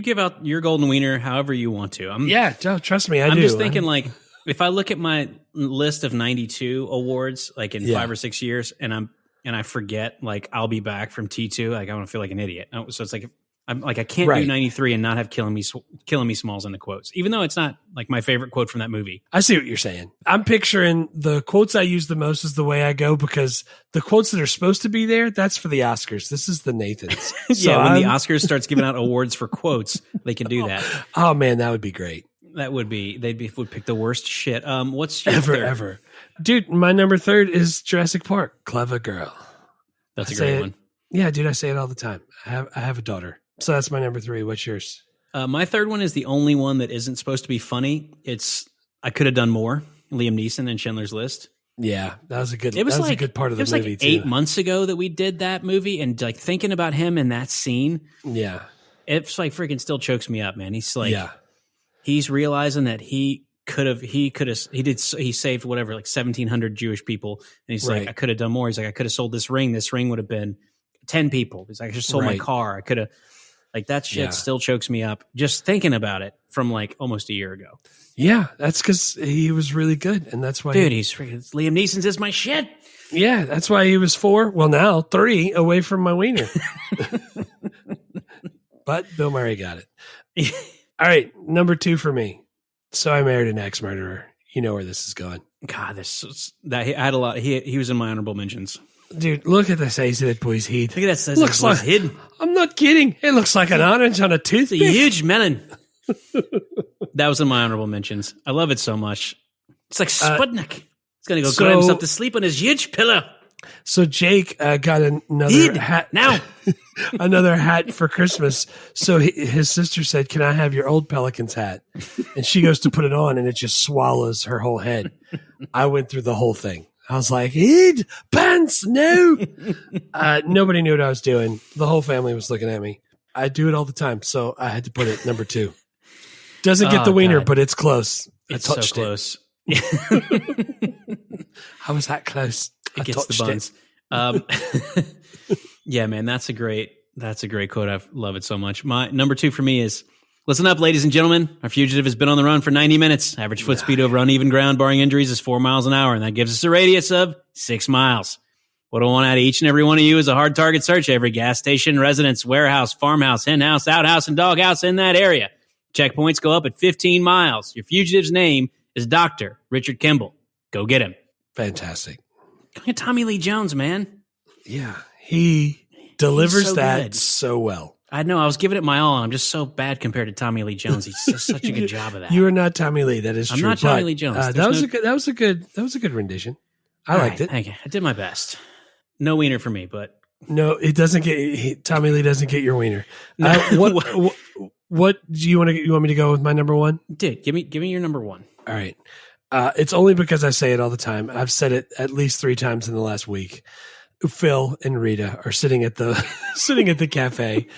Speaker 2: give out your golden wiener however you want to.
Speaker 3: Trust me, I'm
Speaker 2: just thinking, like, if I look at my list of 92 awards, like in 5 or 6 years, and I forget, like, I'll be back from T2, like, I'm gonna feel like an idiot. So it's like, I'm like, I can't do 93 and not have Killing Me Smalls in the quotes, even though it's not like my favorite quote from that movie.
Speaker 3: I see what you're saying. I'm picturing the quotes I use the most is the way I go, because the quotes that are supposed to be there, that's for the Oscars. This is the Nathans.
Speaker 2: So when the Oscars starts giving out awards for quotes, they can do that.
Speaker 3: Oh man, that would be great.
Speaker 2: That would be, would pick the worst shit. What's your
Speaker 3: ever? Dude, my number 3 is Jurassic Park. Clever girl.
Speaker 2: That's a great one.
Speaker 3: Yeah, dude, I say it all the time. I have a daughter. So that's my number 3. What's yours?
Speaker 2: My third one is the only one that isn't supposed to be funny. It's I Could Have Done More. Liam Neeson and Schindler's List.
Speaker 3: Yeah, that was a good. It was a good part of the movie.
Speaker 2: It was like 8 months ago that we did that movie, and like thinking about him in that scene.
Speaker 3: Yeah,
Speaker 2: it's like freaking still chokes me up, man. He's like, he's realizing that he saved whatever, like 1,700 Jewish people, and he's like, I could have done more. He's like, I could have sold this ring. This ring would have been 10 people. He's like, I just sold my car. I could have. Like that shit still chokes me up just thinking about it from like almost a year ago.
Speaker 3: Yeah, that's because he was really good, and that's why.
Speaker 2: Dude, he's freaking Liam Neeson's is my shit.
Speaker 3: Yeah, that's why he was 4. Well, now 3 away from my wiener. But Bill Murray got it. All right, number 2 for me. So I Married an Ex-Murderer. You know where this is going.
Speaker 2: God, I had a lot. He was in my honorable mentions.
Speaker 3: Dude, look at the size of that boy's head.
Speaker 2: Look at that size of that boy's head.
Speaker 3: I'm not kidding. It looks like an orange on a toothpick.
Speaker 2: It's a huge melon. That was in my honorable mentions. I love it so much. It's like Sputnik. He's going to go cry himself to sleep on his huge pillow.
Speaker 3: So Jake got another hat.
Speaker 2: Now.
Speaker 3: Another hat for Christmas. So his sister said, can I have your old Pelicans hat? And she goes to put it on, and it just swallows her whole head. I went through the whole thing. I was like, head, pants, no. Nobody knew what I was doing. The whole family was looking at me. I do it all the time, so I had to put it number 2. Doesn't get the wiener, but it's close.
Speaker 2: It's so close.
Speaker 3: How was that close?
Speaker 2: It gets the buns. Yeah, man, that's a great quote. I love it so much. My number 2 for me is, listen up, ladies and gentlemen. Our fugitive has been on the run for 90 minutes. Average foot speed over uneven ground, barring injuries, is 4 miles an hour, and that gives us a radius of 6 miles. What I want out of each and every one of you is a hard target search. Every gas station, residence, warehouse, farmhouse, hen house, outhouse, and doghouse in that area. Checkpoints go up at 15 miles. Your fugitive's name is Dr. Richard Kimball. Go get him.
Speaker 3: Fantastic.
Speaker 2: Look at Tommy Lee Jones, man.
Speaker 3: Yeah, he delivers that so well.
Speaker 2: I know. I was giving it my all, and I'm just so bad compared to Tommy Lee Jones. He's just such a good job of that.
Speaker 3: You are not Tommy Lee. That is true.
Speaker 2: I'm not Tommy Lee Jones.
Speaker 3: That was a good rendition. I liked it.
Speaker 2: Thank you. I did my best. No wiener for me, but
Speaker 3: no, it doesn't get. Tommy Lee doesn't get your wiener. What do you want to? You want me to go with my number 1?
Speaker 2: Dude, give me your number 1.
Speaker 3: All right. It's only because I say it all the time. I've said it at least 3 times in the last week. Phil and Rita are sitting at the cafe,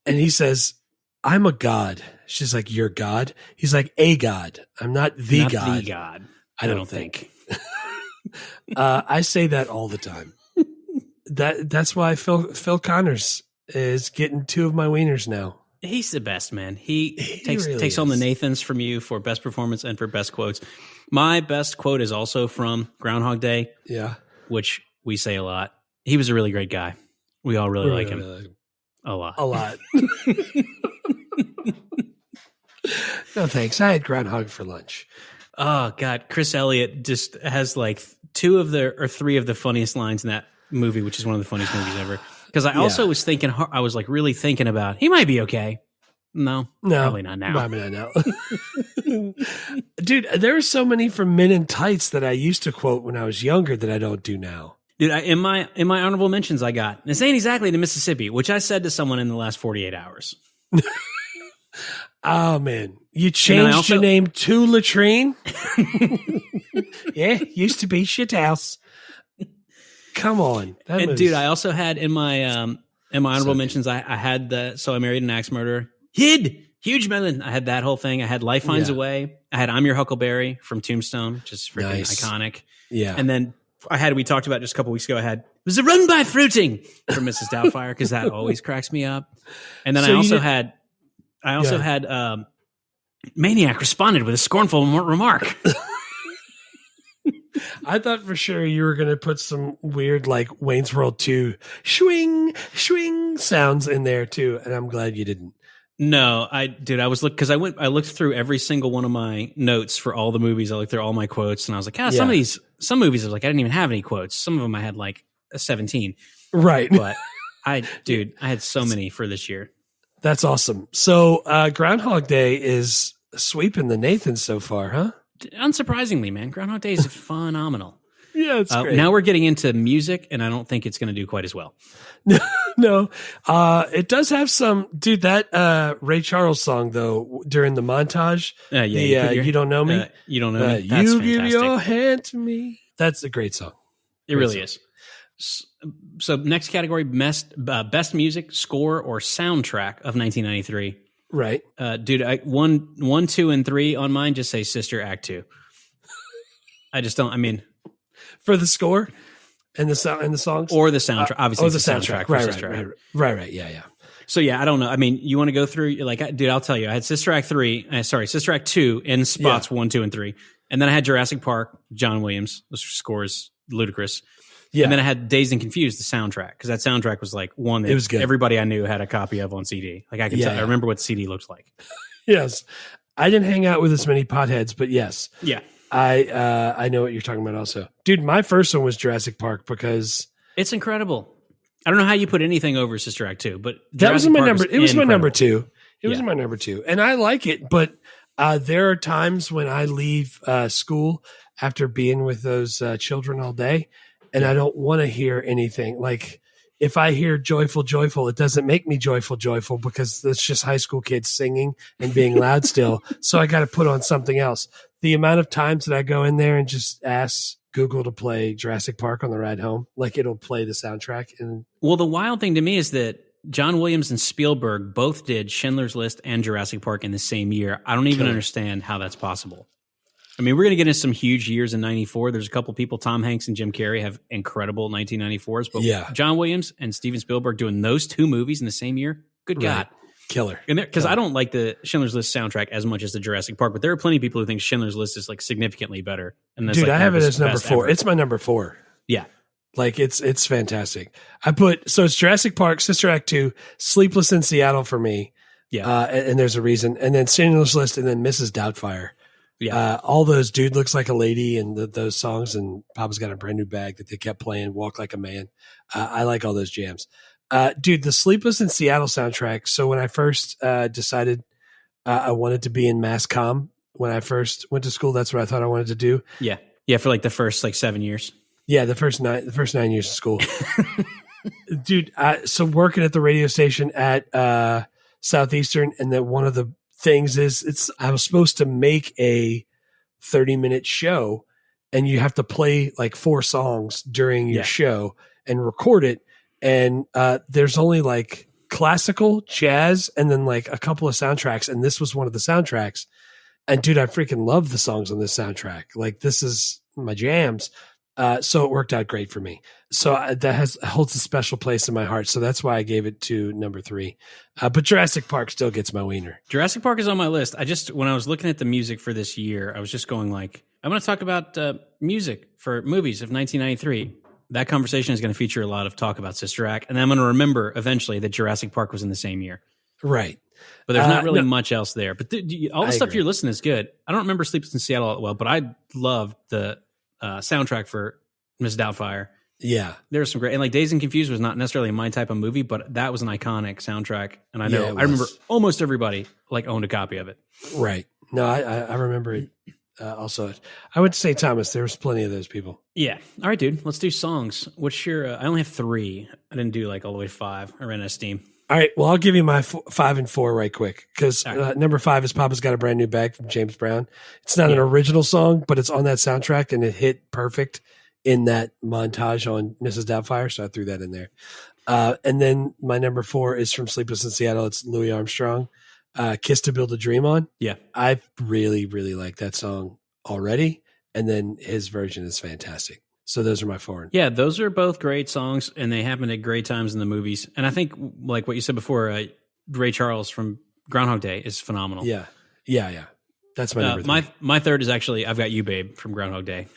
Speaker 3: and he says, "I'm a god." She's like, "You're God?" He's like, "A god. I'm not the
Speaker 2: not
Speaker 3: god."
Speaker 2: The god.
Speaker 3: I don't think. I say that all the time. That's why Phil Connors is getting 2 of my wieners now.
Speaker 2: He's the best, man. He takes
Speaker 3: really
Speaker 2: home the Nathans from you for best performance and for best quotes. My best quote is also from Groundhog Day.
Speaker 3: Yeah.
Speaker 2: Which we say a lot. He was a really great guy. We all really like him. A lot.
Speaker 3: No, thanks. I had groundhog for lunch.
Speaker 2: Oh, God. Chris Elliott just has like 2 of or 3 of the funniest lines in that movie, which is one of the funniest movies ever. Because I also was thinking, I was like really thinking about, he might be okay. No, probably not now.
Speaker 3: Probably not now. Dude, there are so many from Men in Tights that I used to quote when I was younger that I don't do now.
Speaker 2: Dude, in my honorable mentions, I got, this ain't exactly to Mississippi, which I said to someone in the last 48 hours.
Speaker 3: Oh, man. You changed your name to Latrine? Yeah, used to be Shithouse. Come on.
Speaker 2: Dude, I also had in my honorable mentions, I had So I Married an Axe Murderer. Huge melon. I had that whole thing. I had Life Finds a Way. I had I'm Your Huckleberry from Tombstone, which is freaking iconic. Yeah. And then we talked about just a couple weeks ago, it was a Run by Fruiting from Mrs. Doubtfire, because that always cracks me up. And then I also had Maniac responded with a scornful remark.
Speaker 3: I thought for sure you were going to put some weird, like Wayne's World 2 swing sounds in there too, and I'm glad you didn't.
Speaker 2: No, I looked through every single one of my notes for all the movies. I looked through all my quotes, and I was like, some movies I was like, I didn't even have any quotes. Some of them I had like a 17.
Speaker 3: Right.
Speaker 2: But I had so many for this year.
Speaker 3: That's awesome. So Groundhog Day is sweeping the Nathans so far, huh?
Speaker 2: Unsurprisingly, man, Groundhog Day is phenomenal.
Speaker 3: Yeah, it's great.
Speaker 2: Now we're getting into music, and I don't think it's going to do quite as well.
Speaker 3: No, it does have some, dude. That Ray Charles song though during the montage, you don't know me,
Speaker 2: you don't know me. That's
Speaker 3: you
Speaker 2: fantastic.
Speaker 3: give your hand to me. That's a great song.
Speaker 2: It really is. So next category: best music score or soundtrack of 1993.
Speaker 3: Right,
Speaker 2: dude. One, 2, and 3 on mine just say Sister Act 2. I just don't. I mean,
Speaker 3: for the score. And the songs,
Speaker 2: or the soundtrack, obviously.
Speaker 3: The soundtrack, right, yeah.
Speaker 2: So yeah, I don't know. I mean, you want to go through? Like, dude, I'll tell you. I had Sister Act 2 in spots 1, 2, and 3, and then I had Jurassic Park, John Williams. The score is ludicrous. Yeah, and then I had Dazed and Confused, the soundtrack, because that soundtrack was like one that
Speaker 3: it was good.
Speaker 2: Everybody I knew had a copy of on CD. Like I can tell, I remember what the CD looked like.
Speaker 3: Yes, I didn't hang out with as many potheads, but yes,
Speaker 2: yeah.
Speaker 3: I know what you're talking about also. Dude, my first one was Jurassic Park because
Speaker 2: it's incredible. I don't know how you put anything over Sister Act 2, but
Speaker 3: that was my number. It was my number 2. It was my number 2. And I like it, but there are times when I leave school after being with those children all day and I don't want to hear anything. Like if I hear joyful, joyful, it doesn't make me joyful, joyful because it's just high school kids singing and being loud still. So I got to put on something else. The amount of times that I go in there and just ask Google to play Jurassic Park on the ride home, like it'll play the soundtrack. And
Speaker 2: well, the wild thing to me is that John Williams and Spielberg both did Schindler's List and Jurassic Park in the same year. I don't even understand how that's possible. I mean, we're going to get into some huge years in 94. There's a couple people, Tom Hanks and Jim Carrey, have incredible 1994s. But John Williams and Steven Spielberg doing those two movies in the same year, good God.
Speaker 3: Killer.
Speaker 2: Because I don't like the Schindler's List soundtrack as much as the Jurassic Park, but there are plenty of people who think Schindler's List is like significantly better. And that's
Speaker 3: dude,
Speaker 2: like
Speaker 3: I have it as number 4. Ever. It's my number 4.
Speaker 2: Yeah.
Speaker 3: Like it's fantastic. So it's Jurassic Park, Sister Act 2, Sleepless in Seattle for me.
Speaker 2: Yeah.
Speaker 3: And there's a reason. And then Schindler's List and then Mrs. Doubtfire.
Speaker 2: Yeah.
Speaker 3: All those Dude Looks Like a Lady and those songs and Papa's Got a Brand New Bag that they kept playing, Walk Like a Man. I like all those jams. Dude, the Sleepless in Seattle soundtrack. So when I first decided I wanted to be in mass comm, when I first went to school, that's what I thought I wanted to do.
Speaker 2: Yeah. Yeah, for like the first 7 years.
Speaker 3: Yeah, the first 9 years of school. Dude, so working at the radio station at Southeastern, and then one of the things is I was supposed to make a 30-minute show, and you have to play like 4 songs during your show and record it. And there's only like classical, jazz, and then like a couple of soundtracks. And this was one of the soundtracks. And dude, I freaking love the songs on this soundtrack. Like this is my jams. So it worked out great for me. So that holds a special place in my heart. So that's why I gave it to number 3. But Jurassic Park still gets my wiener.
Speaker 2: Jurassic Park is on my list. When I was looking at the music for this year, I was just going like, I'm going to talk about music for movies of 1993. That conversation is going to feature a lot of talk about Sister Act. And I'm going to remember eventually that Jurassic Park was in the same year.
Speaker 3: Right.
Speaker 2: But there's not really much else there. But all the stuff you're listening is good. I don't remember Sleepless in Seattle all that well, but I loved the soundtrack for Miss Doubtfire.
Speaker 3: Yeah.
Speaker 2: There's some great, and like Dazed and Confused was not necessarily my type of movie, but that was an iconic soundtrack. And I know, I remember almost everybody like owned a copy of it.
Speaker 3: Right. No, I remember it. Also, I would say Thomas. There was plenty of those people.
Speaker 2: Yeah. All right, dude. Let's do songs. What's your? I only have 3. I didn't do like all the way to 5. I ran out of steam.
Speaker 3: All right. Well, I'll give you my 5 and 4 right quick because number 5 is Papa's Got a Brand New Bag from James Brown. It's not an original song, but it's on that soundtrack and it hit perfect in that montage on Mrs. Doubtfire. So I threw that in there. And then my number 4 is from Sleepless in Seattle. It's Louis Armstrong. Kiss to Build a Dream On.
Speaker 2: Yeah.
Speaker 3: I really, really like that song already. And then his version is fantastic. So those are my 4.
Speaker 2: Yeah, those are both great songs, and they happen at great times in the movies. And I think, like what you said before, Ray Charles from Groundhog Day is phenomenal.
Speaker 3: Yeah. That's my number 3.
Speaker 2: My 3rd is actually I've Got You, Babe from Groundhog Day.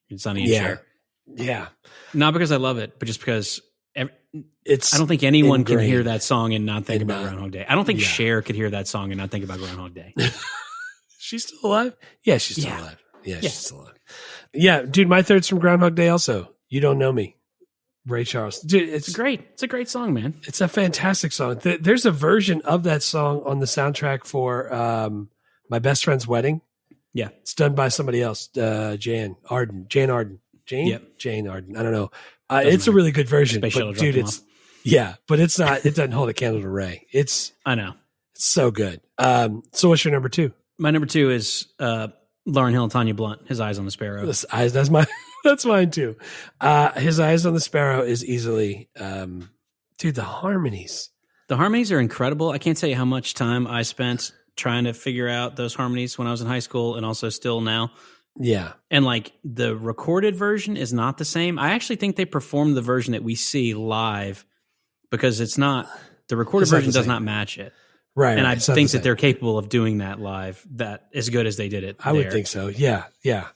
Speaker 2: It's Sonny and Cher.
Speaker 3: Yeah.
Speaker 2: Not because I love it, but just because I don't think anyone can hear that song and not think about Groundhog Day. I don't think Cher could hear that song and not think about Groundhog Day.
Speaker 3: She's still alive? Yeah, she's still alive. Yeah, she's still alive. Yeah, dude, my 3rd's from Groundhog Day also. You Don't Know Me. Ray Charles. Dude, it's
Speaker 2: great. It's a great song, man.
Speaker 3: It's a fantastic song. There's a version of that song on the soundtrack for My Best Friend's Wedding.
Speaker 2: Yeah.
Speaker 3: It's done by somebody else, Jan Arden. Jane?
Speaker 2: Yep.
Speaker 3: Jane Arden. I don't know. It's a really good version.
Speaker 2: Space Shuttle
Speaker 3: But dude,
Speaker 2: dropped
Speaker 3: but it's not, it doesn't hold a candle to Ray.
Speaker 2: I know.
Speaker 3: It's so good. So what's your number 2?
Speaker 2: My number 2 is Lauryn Hill and Tanya Blunt, His Eyes on the Sparrow.
Speaker 3: That's mine too. His Eyes on the Sparrow is easily, dude, the harmonies.
Speaker 2: The harmonies are incredible. I can't tell you how much time I spent trying to figure out those harmonies when I was in high school and also still now.
Speaker 3: Yeah.
Speaker 2: And like the recorded version is not the same. I actually think they performed the version that we see live because it's not, the recorded version does not match it.
Speaker 3: Right.
Speaker 2: And I think that they're capable of doing that live, that as good as they did it.
Speaker 3: I would think so. Yeah. Yeah.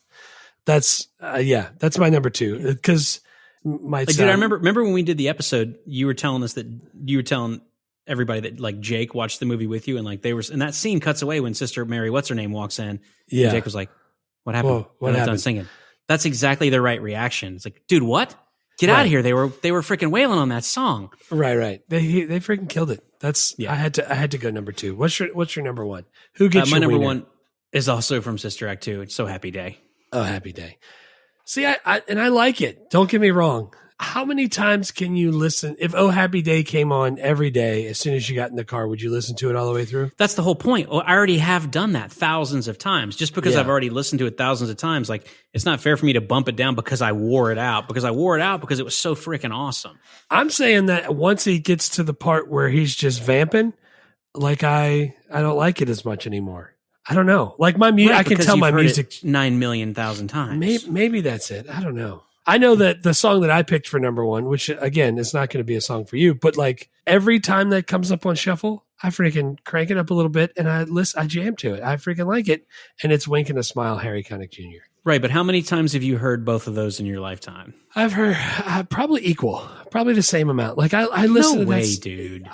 Speaker 3: That's my number 2 because
Speaker 2: dude, I remember when we did the episode, you were telling everybody that like Jake watched the movie with you and like and that scene cuts away when Sister Mary, what's her name, walks in.
Speaker 3: Yeah.
Speaker 2: And Jake was like, what happened?
Speaker 3: Whoa, what happened?
Speaker 2: Done singing. That's exactly the right reaction. It's like, dude, what? Get out of here. They were freaking wailing on that song.
Speaker 3: Right. They freaking killed it. I had to go number 2. What's your number 1? Who gets
Speaker 2: my
Speaker 3: your
Speaker 2: number
Speaker 3: wiener?
Speaker 2: 1 is also from Sister Act 2. It's So Happy Day.
Speaker 3: Oh, Happy Day. See, I like it. Don't get me wrong. How many times can you listen? If Oh Happy Day came on every day, as soon as you got in the car, would you listen to it all the way through?
Speaker 2: That's the whole point. Well, I already have done that thousands of times. Just because I've already listened to it thousands of times, like it's not fair for me to bump it down because I wore it out. Because it was so freaking awesome.
Speaker 3: I'm saying that once he gets to the part where he's just vamping, like I don't like it as much anymore. I don't know. Like my music, I can tell my music
Speaker 2: 9 million thousand times.
Speaker 3: Maybe that's it. I don't know. I know that the song that I picked for number 1, which again is not going to be a song for you, but like every time that comes up on shuffle, I freaking crank it up a little bit and I jam to it. I freaking like it, and it's Wink and a Smile, Harry Connick Jr.
Speaker 2: Right, but how many times have you heard both of those in your lifetime?
Speaker 3: I've heard probably equal, probably the same amount. Like I listen to
Speaker 2: way, dude.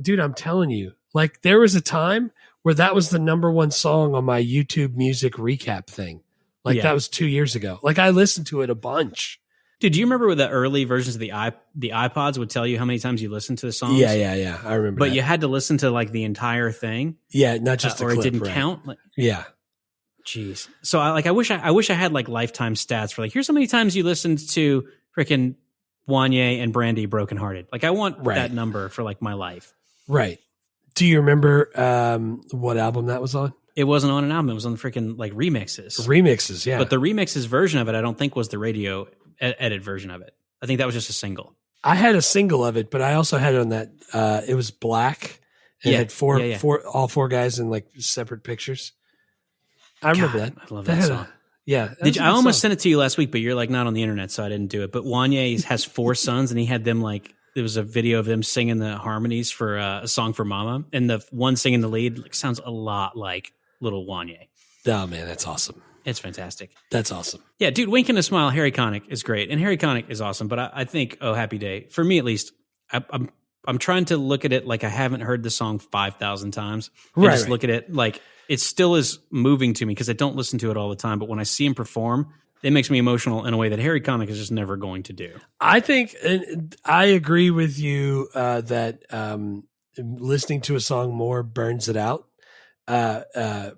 Speaker 3: Dude, I'm telling you, like there was a time where that was the number 1 song on my YouTube music recap thing. Like that was 2 years ago. Like I listened to it a bunch.
Speaker 2: Dude, do you remember with the early versions of the iPods would tell you how many times you listened to the songs?
Speaker 3: Yeah. I remember.
Speaker 2: But you had to listen to like the entire thing.
Speaker 3: Yeah, not just
Speaker 2: or
Speaker 3: clip,
Speaker 2: it didn't
Speaker 3: right.
Speaker 2: count. Like,
Speaker 3: yeah.
Speaker 2: Jeez. So I wish I had like lifetime stats for like here's how many times you listened to freaking Wanye and Brandy Broken Hearted. Like I want that number for like my life.
Speaker 3: Right. Do you remember what album that was on?
Speaker 2: It wasn't on an album. It was on the freaking like remixes.
Speaker 3: Remixes, yeah.
Speaker 2: But the remixes version of it, I don't think was the radio edit version of it. I think that was just a single.
Speaker 3: I had a single of it, but I also had it on that. It was black. And it had all 4 guys in like separate pictures. I remember that.
Speaker 2: I love that song.
Speaker 3: I
Speaker 2: almost sent it to you last week, but you're like not on the internet, so I didn't do it. But Wanye has 4 sons, and he had them like there was a video of them singing the harmonies for a song for Mama, and the one singing the lead sounds a lot like little Wanye.
Speaker 3: Oh man, that's awesome.
Speaker 2: It's fantastic.
Speaker 3: That's awesome.
Speaker 2: Yeah, dude, Wink and a Smile, Harry Connick is great. And Harry Connick is awesome. But I think Oh Happy Day, for me at least, I'm trying to look at it like I haven't heard the song 5,000 times. And just look at it like it still is moving to me because I don't listen to it all the time. But when I see him perform, it makes me emotional in a way that Harry Connick is just never going to do.
Speaker 3: I think I agree with you that listening to a song more burns it out.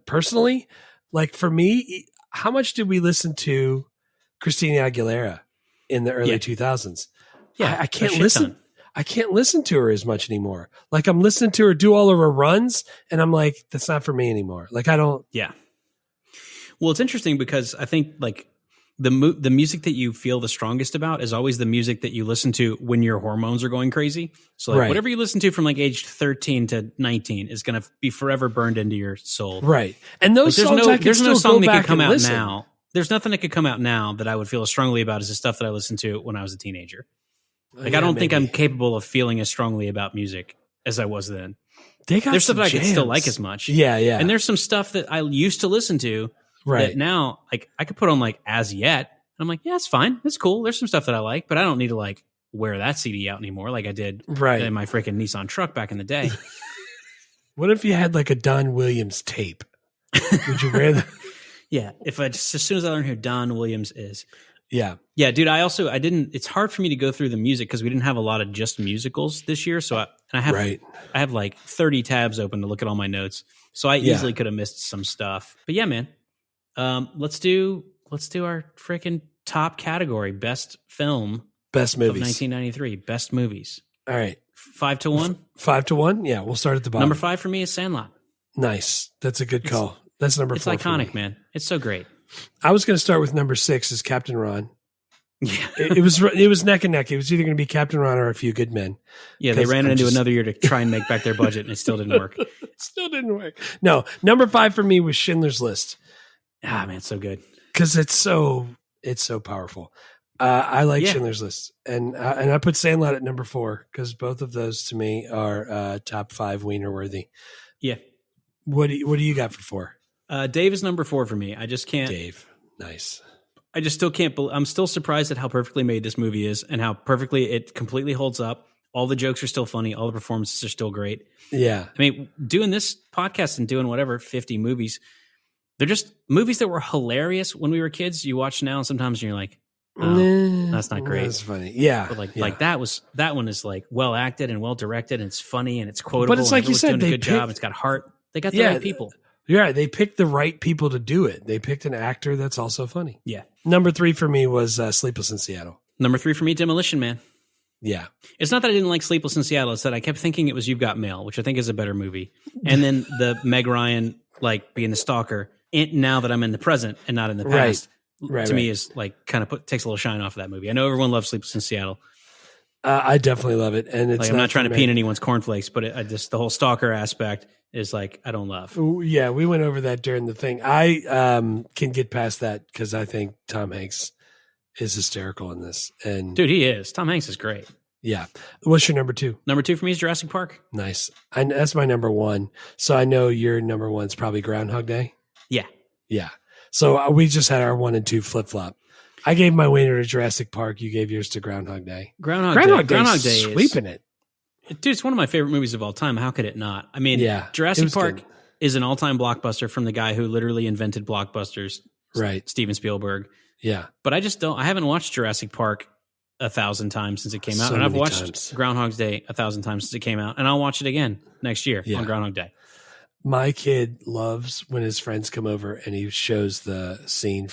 Speaker 3: Personally, like for me, how much did we listen to Christina Aguilera in the early 2000s? Yeah, I can't listen. I can't listen to her as much anymore. Like I'm listening to her do all of her runs, and I'm like, that's not for me anymore. Like I don't.
Speaker 2: Yeah. Well, it's interesting because I think like the music that you feel the strongest about is always the music that you listen to when your hormones are going crazy. So like whatever you listen to from like age 13 to 19 is going to be forever burned into your soul.
Speaker 3: Right. And those songs
Speaker 2: there's no song that could come out now. There's nothing that could come out now that I would feel as strongly about as the stuff that I listened to when I was a teenager. Like I don't think I'm capable of feeling as strongly about music as I was then. There's stuff that I could still like as much.
Speaker 3: Yeah.
Speaker 2: And there's some stuff that I used to listen to that now like I could put on like As Yet. And I'm like, yeah, it's fine. It's cool. There's some stuff that I like, but I don't need to like wear that CD out anymore like I did in my freaking Nissan truck back in the day.
Speaker 3: What if you had like a Don Williams tape? Would you wear that?
Speaker 2: Yeah. As soon as I learn who Don Williams is.
Speaker 3: Yeah.
Speaker 2: Yeah, dude, I it's hard for me to go through the music because we didn't have a lot of just musicals this year. So I have like 30 tabs open to look at all my notes. So I easily could have missed some stuff. But yeah, man, let's do our freaking top category, best film,
Speaker 3: best movies,
Speaker 2: of 1993, best movies.
Speaker 3: All right,
Speaker 2: 5-1.
Speaker 3: 5-1. Yeah, we'll start at the bottom.
Speaker 2: Number 5 for me is Sandlot.
Speaker 3: Nice. That's a good call. That's number 4.
Speaker 2: It's iconic, man. It's so great.
Speaker 3: I was going to start with number 6 is Captain Ron.
Speaker 2: Yeah,
Speaker 3: it was neck and neck. It was either going to be Captain Ron or A Few Good Men.
Speaker 2: Yeah, they ran into another year to try and make back their budget, and it still didn't work.
Speaker 3: No, number 5 for me was Schindler's List.
Speaker 2: Ah, man, it's so good
Speaker 3: because it's so powerful. I like Schindler's List, and I put Sandlot at number 4 because both of those to me are top 5 wiener worthy.
Speaker 2: Yeah.
Speaker 3: What do you got for 4?
Speaker 2: Dave is number 4 for me. I just can't.
Speaker 3: Dave, nice.
Speaker 2: I just still can't. I'm still surprised at how perfectly made this movie is, and how perfectly it completely holds up. All the jokes are still funny. All the performances are still great.
Speaker 3: Yeah.
Speaker 2: I mean, doing this podcast and doing whatever 50 movies, they're just movies that were hilarious when we were kids. You watch now, and sometimes you're like, oh, that's not great.
Speaker 3: That's funny. Yeah.
Speaker 2: But like that one is like well acted and well directed, and it's funny and it's quotable.
Speaker 3: But it's like you said,
Speaker 2: doing a good job. It's got heart. They got the right people.
Speaker 3: Yeah, they picked the right people to do it. They picked an actor that's also funny.
Speaker 2: Yeah.
Speaker 3: Number 3 for me was Sleepless in Seattle.
Speaker 2: Number 3 for me, Demolition Man.
Speaker 3: Yeah.
Speaker 2: It's not that I didn't like Sleepless in Seattle. It's that I kept thinking it was You've Got Mail, which I think is a better movie. And then the Meg Ryan, like being the stalker, now that I'm in the present and not in the past, to me is like kind of takes a little shine off of that movie. I know everyone loves Sleepless in Seattle.
Speaker 3: I definitely love it. And it's
Speaker 2: like, I'm not trying to pee in anyone's cornflakes, but I just the whole stalker aspect is like, I don't love.
Speaker 3: Yeah, we went over that during the thing. I can get past that because I think Tom Hanks is hysterical in this. And
Speaker 2: dude, he is. Tom Hanks is great.
Speaker 3: Yeah. What's your number 2?
Speaker 2: Number 2 for me is Jurassic Park.
Speaker 3: Nice. And that's my number 1. So I know your number 1 is probably Groundhog Day.
Speaker 2: Yeah.
Speaker 3: Yeah. So we just had our 1 and 2 flip flop. I gave my winner to Jurassic Park. You gave yours to Groundhog Day.
Speaker 2: Groundhog Day
Speaker 3: is sweeping it.
Speaker 2: Dude, it's one of my favorite movies of all time. How could it not? I mean, Jurassic Park is an all-time blockbuster from the guy who literally invented blockbusters,
Speaker 3: right?
Speaker 2: Steven Spielberg.
Speaker 3: Yeah.
Speaker 2: But I haven't watched Jurassic Park 1,000 times since it came out.
Speaker 3: So
Speaker 2: and I've watched
Speaker 3: times.
Speaker 2: Groundhog Day 1,000 times since it came out. And I'll watch it again next year on Groundhog Day.
Speaker 3: My kid loves when his friends come over and he shows the scene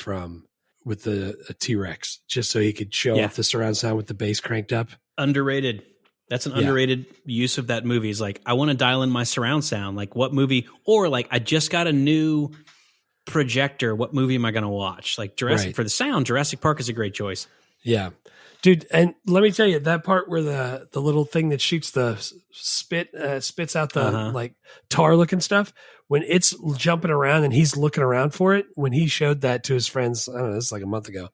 Speaker 3: with the T-Rex just so he could show off the surround sound with the bass cranked up.
Speaker 2: Underrated. That's an underrated use of that movie. Is like, I want to dial in my surround sound. Like, what movie? Or like, I just got a new projector. What movie am I going to watch? Like for the sound, Jurassic Park is a great choice.
Speaker 3: Yeah. Dude, and let me tell you, that part where the little thing that shoots the spits out the like tar looking stuff, when it's jumping around and he's looking around for it, when he showed that to his friends, I don't know, this is like a month ago,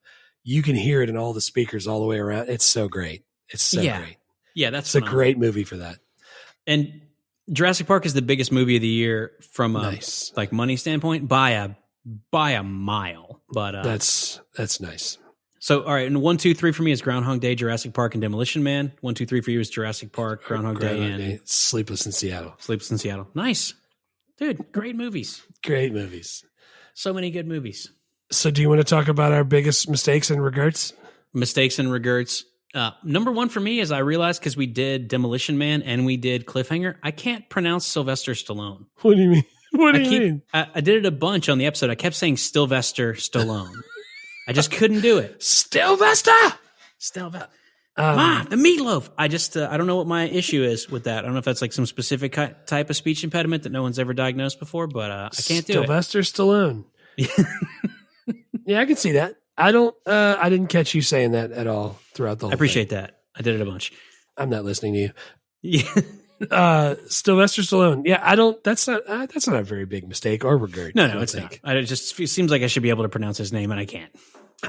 Speaker 3: you can hear it in all the speakers all the way around. It's so great. It's so great.
Speaker 2: Yeah, that's
Speaker 3: it's a great movie for that.
Speaker 2: And Jurassic Park is the biggest movie of the year from a like money standpoint by a mile. But
Speaker 3: that's nice.
Speaker 2: So, all right, and 1, 2, 3 for me is Groundhog Day, Jurassic Park, and Demolition Man. 1, 2, 3 for you is Jurassic Park, Groundhog Day, and
Speaker 3: Sleepless in Seattle.
Speaker 2: Sleepless in Seattle. Nice, dude. Great movies.
Speaker 3: Great movies.
Speaker 2: So many good movies.
Speaker 3: So, do you want to talk about our biggest mistakes and regrets?
Speaker 2: Mistakes and regrets. Number 1 for me is I realized because we did Demolition Man and we did Cliffhanger, I can't pronounce Sylvester Stallone.
Speaker 3: What do you mean? What do you mean?
Speaker 2: I did it a bunch on the episode. I kept saying Sylvester Stallone. I just couldn't do it.
Speaker 3: Sylvester.
Speaker 2: The meatloaf. I just, I don't know what my issue is with that. I don't know if that's like some specific type of speech impediment that no one's ever diagnosed before, but I can't do it.
Speaker 3: Sylvester Stallone. Yeah, I can see that. I didn't catch you saying that at all throughout the whole
Speaker 2: I appreciate that. I did it a bunch.
Speaker 3: I'm not listening to you.
Speaker 2: Yeah.
Speaker 3: Sylvester Stallone. Yeah, that's not a very big mistake or regret.
Speaker 2: No, it's not. It seems like I should be able to pronounce his name and I can't.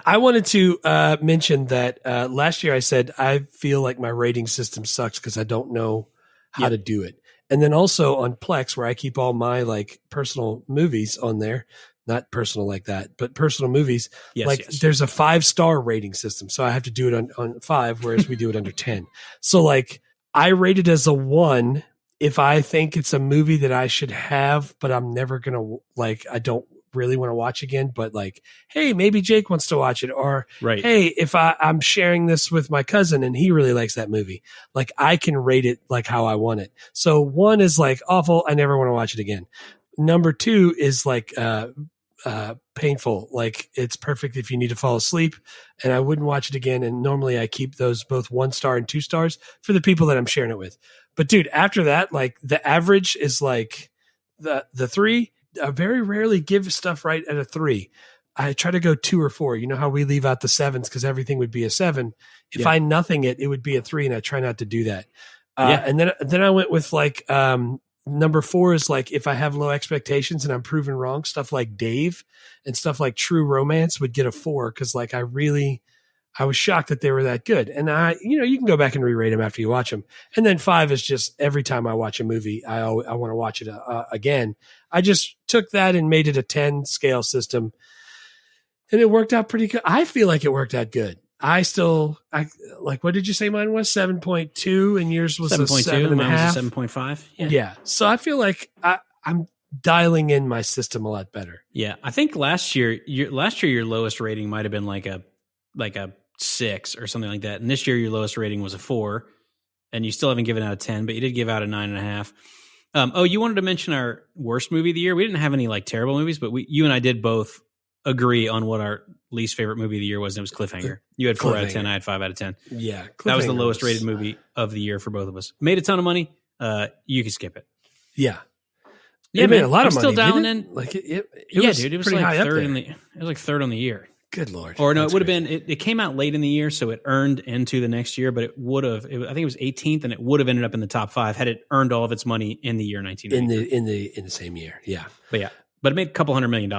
Speaker 3: I wanted to mention that last year I said I feel like my rating system sucks because I don't know how to do it. And then also on Plex, where I keep all my like personal movies on there, not personal like that, but personal movies. There's a 5-star rating system. So I have to do it on 5, whereas we do it under 10. So like I rate it as a 1 if I think it's a movie that I should have, but I'm never going to I don't really want to watch again, but like, hey, maybe Jake wants to watch it, or hey, if I'm sharing this with my cousin and he really likes that movie, like I can rate it like how I want it. So 1 is like awful. I never want to watch it again. Number 2 is like, painful. Like, it's perfect if you need to fall asleep, and I wouldn't watch it again. And normally I keep those both 1 star and 2 stars for the people that I'm sharing it with. But dude, after that, like, the average is like the 3. I very rarely give stuff right at a 3. I try to go 2 or 4. You know how we leave out the 7s because everything would be a 7. If I nothing it would be a 3, and I try not to do that. And then I went with like number 4 is like, if I have low expectations and I'm proven wrong, stuff like Dave and stuff like True Romance would get a 4 because like I was shocked that they were that good. And you can go back and re-rate them after you watch them. And then 5 is just every time I watch a movie, I want to watch it again. I just took that and made it a 10 scale system. And it worked out pretty good. I feel like it worked out good. I like, what did you say mine was? 7.2 and yours was 7.2 and mine was
Speaker 2: 7.5.
Speaker 3: Yeah. So I feel like I'm dialing in my system a lot better.
Speaker 2: Yeah. I think last year your lowest rating might have been like a 6 or something like that. And this year your lowest rating was a 4, and you still haven't given out a 10, but you did give out a 9.5. You wanted to mention our worst movie of the year. We didn't have any like terrible movies, but you and I did both agree on what our least favorite movie of the year was, and it was Cliffhanger. You had 4 out of 10. I had 5 out of 10.
Speaker 3: Yeah.
Speaker 2: That was the lowest rated movie of the year for both of us. Made a ton of money. You can skip it.
Speaker 3: Yeah.
Speaker 2: Yeah,
Speaker 3: it made a lot of money.
Speaker 2: Still down in.
Speaker 3: Like it
Speaker 2: was dude. It was like third it was like third on the year.
Speaker 3: Good Lord.
Speaker 2: Or no, it would have been, it came out late in the year, so it earned into the next year, but it would have, I think it was 18th, and it would have ended up in the top 5 had it earned all of its money in the year 1990.
Speaker 3: In the same year. Yeah.
Speaker 2: But it made a couple $100 million.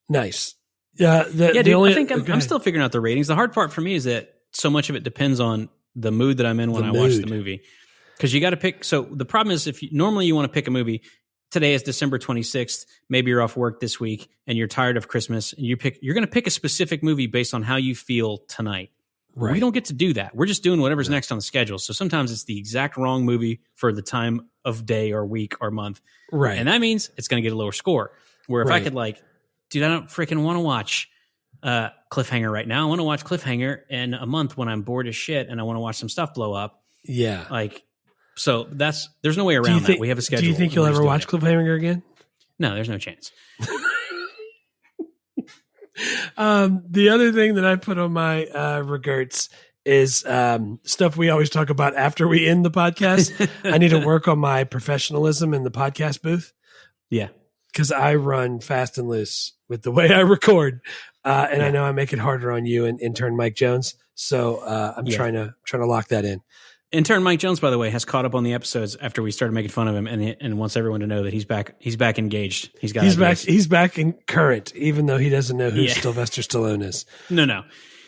Speaker 3: Nice.
Speaker 2: Dude, I think I'm still figuring out the ratings. The hard part for me is that so much of it depends on the mood that I'm in when I watch the movie. Because you got to pick. So the problem is, normally you want to pick a movie. Today is December 26th. Maybe you're off work this week and you're tired of Christmas, and you're going to pick a specific movie based on how you feel tonight. Right. We don't get to do that. We're just doing whatever's next on the schedule. So sometimes it's the exact wrong movie for the time of day or week or month.
Speaker 3: Right.
Speaker 2: And that means it's going to get a lower score. Where if I could dude, I don't freaking want to watch Cliffhanger right now. I want to watch Cliffhanger in a month when I'm bored as shit and I want to watch some stuff blow up.
Speaker 3: Yeah.
Speaker 2: So there's no way around that. We have a schedule.
Speaker 3: Do you think you'll ever watch Cliffhanger again?
Speaker 2: No, there's no chance.
Speaker 3: The other thing that I put on my regrets is stuff we always talk about after we end the podcast. I need to work on my professionalism in the podcast booth.
Speaker 2: Yeah.
Speaker 3: Because I run fast and loose with the way I record. And I know I make it harder on you and intern Mike Jones. So I'm trying to lock that in.
Speaker 2: Intern Mike Jones, by the way, has caught up on the episodes after we started making fun of him, and wants everyone to know that he's back engaged. He's back in current, even though he doesn't know who Sylvester Stallone is. No.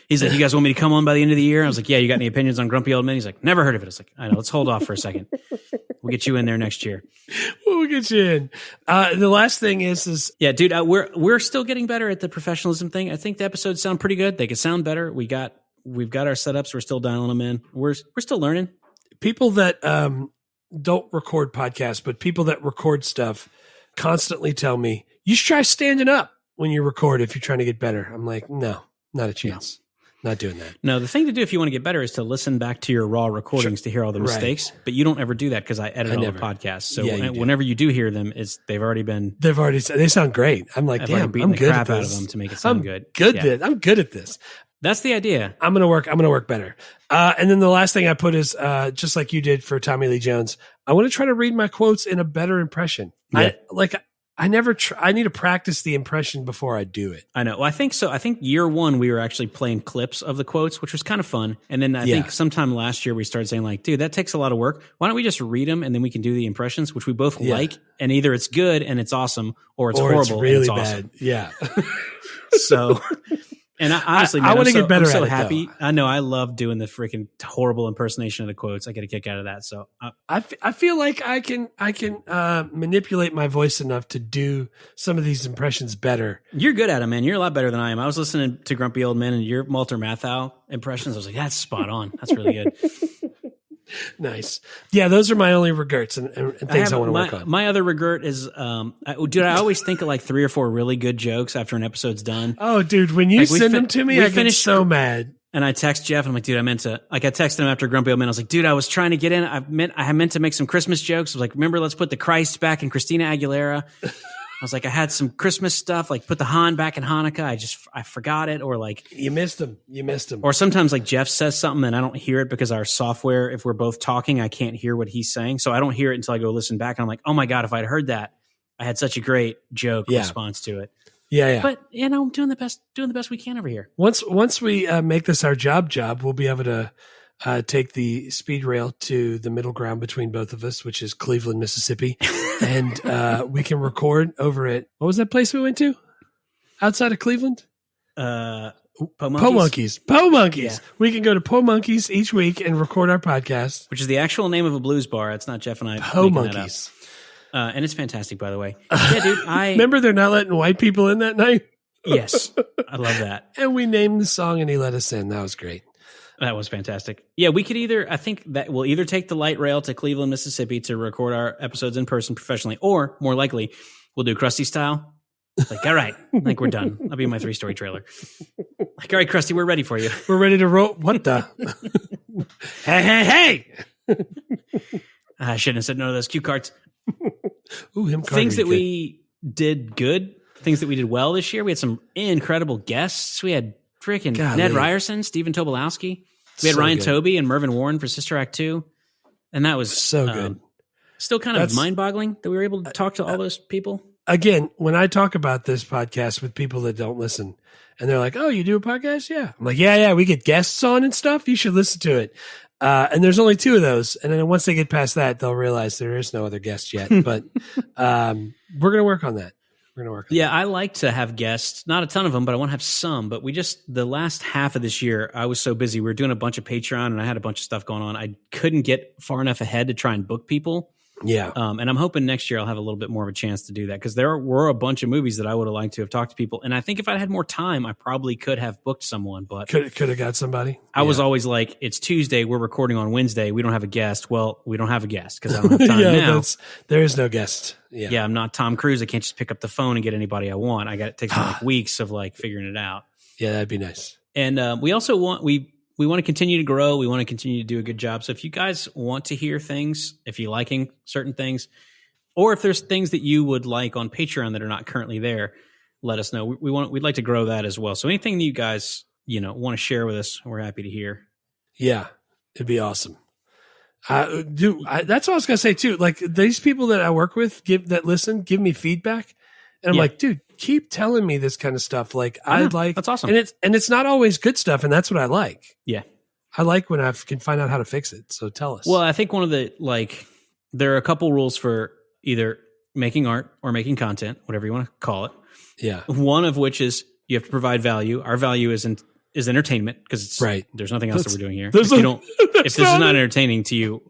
Speaker 2: He's like, you guys want me to come on by the end of the year? I was like, yeah, you got any opinions on Grumpy Old Men? He's like, never heard of it. I was like, I know, let's hold off for a second. We'll get you in there next year.
Speaker 3: We'll get you in. The last thing is
Speaker 2: yeah, dude, we're still getting better at the professionalism thing. I think the episodes sound pretty good. They could sound better. We've got our setups. We're still dialing them in. We're still learning.
Speaker 3: People that don't record podcasts, but people that record stuff constantly tell me, you should try standing up when you record if you're trying to get better. I'm like, no, not a chance. Not doing that.
Speaker 2: No, the thing to do if you want to get better is to listen back to your raw recordings to hear all the mistakes. But you don't ever do that because I edit all the podcasts. So whenever you do hear them, they sound great. I'm like, damn, I'm good at this. Out of them to make it sound good.
Speaker 3: I'm good at this.
Speaker 2: That's the idea.
Speaker 3: I'm gonna work better. And then the last thing I put is just like you did for Tommy Lee Jones. I want to try to read my quotes in a better impression.
Speaker 2: Yeah.
Speaker 3: I need to practice the impression before I do it.
Speaker 2: I know. Well, I think so. I think year one, we were actually playing clips of the quotes, which was kind of fun. And then I think sometime last year we started saying like, dude, that takes a lot of work. Why don't we just read them and then we can do the impressions, which we both like. And either it's good and it's awesome or it's horrible
Speaker 3: it's really
Speaker 2: and it's
Speaker 3: bad.
Speaker 2: Awesome.
Speaker 3: Yeah.
Speaker 2: So... And honestly, man,
Speaker 3: I want to get better.
Speaker 2: I'm so
Speaker 3: at
Speaker 2: happy.
Speaker 3: It,
Speaker 2: I know I love doing the freaking horrible impersonation of the quotes. I get a kick out of that. So
Speaker 3: I feel like I can manipulate my voice enough to do some of these impressions better.
Speaker 2: You're good at it, man. You're a lot better than I am. I was listening to Grumpy Old Men and your Walter Matthau impressions. I was like, that's spot on. That's really good.
Speaker 3: Nice. Yeah, those are my only regrets and things I want to work on.
Speaker 2: My other regret is, I always think of like 3 or 4 really good jokes after an episo's done.
Speaker 3: Oh, dude, when you send them to me, I get so mad.
Speaker 2: And I text Jeff and I'm like, dude, I texted him after Grumpy Old Man. I was like, dude, I was trying to get in. I meant to make some Christmas jokes. I was like, remember, let's put the Christ back in Christina Aguilera. was like, I had some Christmas stuff, like put the Han back in Hanukkah. I forgot it, or like
Speaker 3: you missed him.
Speaker 2: Or sometimes like Jeff says something and I don't hear it because our software, if we're both talking, I can't hear what he's saying. So I don't hear it until I go listen back. And I'm like, oh my God, if I'd heard that, I had such a great joke response to it.
Speaker 3: Yeah.
Speaker 2: But I'm doing the best we can over here.
Speaker 3: Once we make this our job, we'll be able to take the speed rail to the middle ground between both of us, which is Cleveland, Mississippi. And we can record over at, what was that place we went to outside of Cleveland?
Speaker 2: Po
Speaker 3: Monkeys. Yeah. We can go to Po Monkeys each week and record our podcast.
Speaker 2: Which is the actual name of a blues bar. It's not Jeff and I.
Speaker 3: Po Monkeys.
Speaker 2: And it's fantastic, by the way. Yeah, dude.
Speaker 3: Remember they're not letting white people in that night?
Speaker 2: Yes. I love that.
Speaker 3: And we named the song and he let us in. That was great.
Speaker 2: That was fantastic. Yeah, we could I think that we'll either take the light rail to Cleveland, Mississippi to record our episodes in person professionally, or more likely, we'll do Krusty style. Like, all right, I think we're done. I'll be in my 3-story trailer. Like, all right, Krusty, we're ready for you.
Speaker 3: We're ready to roll. What the? Hey.
Speaker 2: I shouldn't have said no to those cue cards.
Speaker 3: Ooh,
Speaker 2: things that we did good, things that we did well this year. We had some incredible guests. We had freaking Ned Ryerson, Stephen Tobolowsky. We had Ryan Toby and Mervyn Warren for Sister Act 2. And that was
Speaker 3: so good.
Speaker 2: Still kind of mind-boggling that we were able to talk to all those people.
Speaker 3: Again, when I talk about this podcast with people that don't listen, and they're like, oh, you do a podcast? Yeah. I'm like, yeah, we get guests on and stuff. You should listen to it. And there's only 2 of those. And then once they get past that, they'll realize there is no other guest yet. But we're going to work on that.
Speaker 2: I like to have guests, not a ton of them, but I want to have some. But the last half of this year, I was so busy. We were doing a bunch of Patreon and I had a bunch of stuff going on. I couldn't get far enough ahead to try and book people.
Speaker 3: Yeah.
Speaker 2: And I'm hoping next year I'll have a little bit more of a chance to do that, because there were a bunch of movies that I would have liked to have talked to people. And I think if I had more time, I probably could have booked someone, but
Speaker 3: could have got somebody.
Speaker 2: I was always like, it's Tuesday, we're recording on Wednesday, we don't have a guest. Well, we don't have a guest because I don't have time now.
Speaker 3: There is no guest. Yeah.
Speaker 2: I'm not Tom Cruise. I can't just pick up the phone and get anybody I want. It takes me like weeks of like figuring it out.
Speaker 3: Yeah, that'd be nice.
Speaker 2: And we also we want to continue to grow. We want to continue to do a good job. So if you guys want to hear things, if you're liking certain things, or if there's things that you would like on Patreon that are not currently there, let us know. We'd like to grow that as well. So anything that you guys, want to share with us, we're happy to hear.
Speaker 3: Yeah, it'd be awesome. That's what I was going to say too. Like, these people that I work with give me feedback. And I'm like, dude, keep telling me this kind of stuff. Like,
Speaker 2: that's awesome.
Speaker 3: And it's not always good stuff. And that's what I like.
Speaker 2: Yeah.
Speaker 3: I like when I can find out how to fix it. So tell us.
Speaker 2: Well, I think one of there are a couple rules for either making art or making content, whatever you want to call it.
Speaker 3: Yeah.
Speaker 2: One of which is you have to provide value. Our value is entertainment, because it's
Speaker 3: right.
Speaker 2: There's nothing else that we're doing here. If this is not entertaining to you,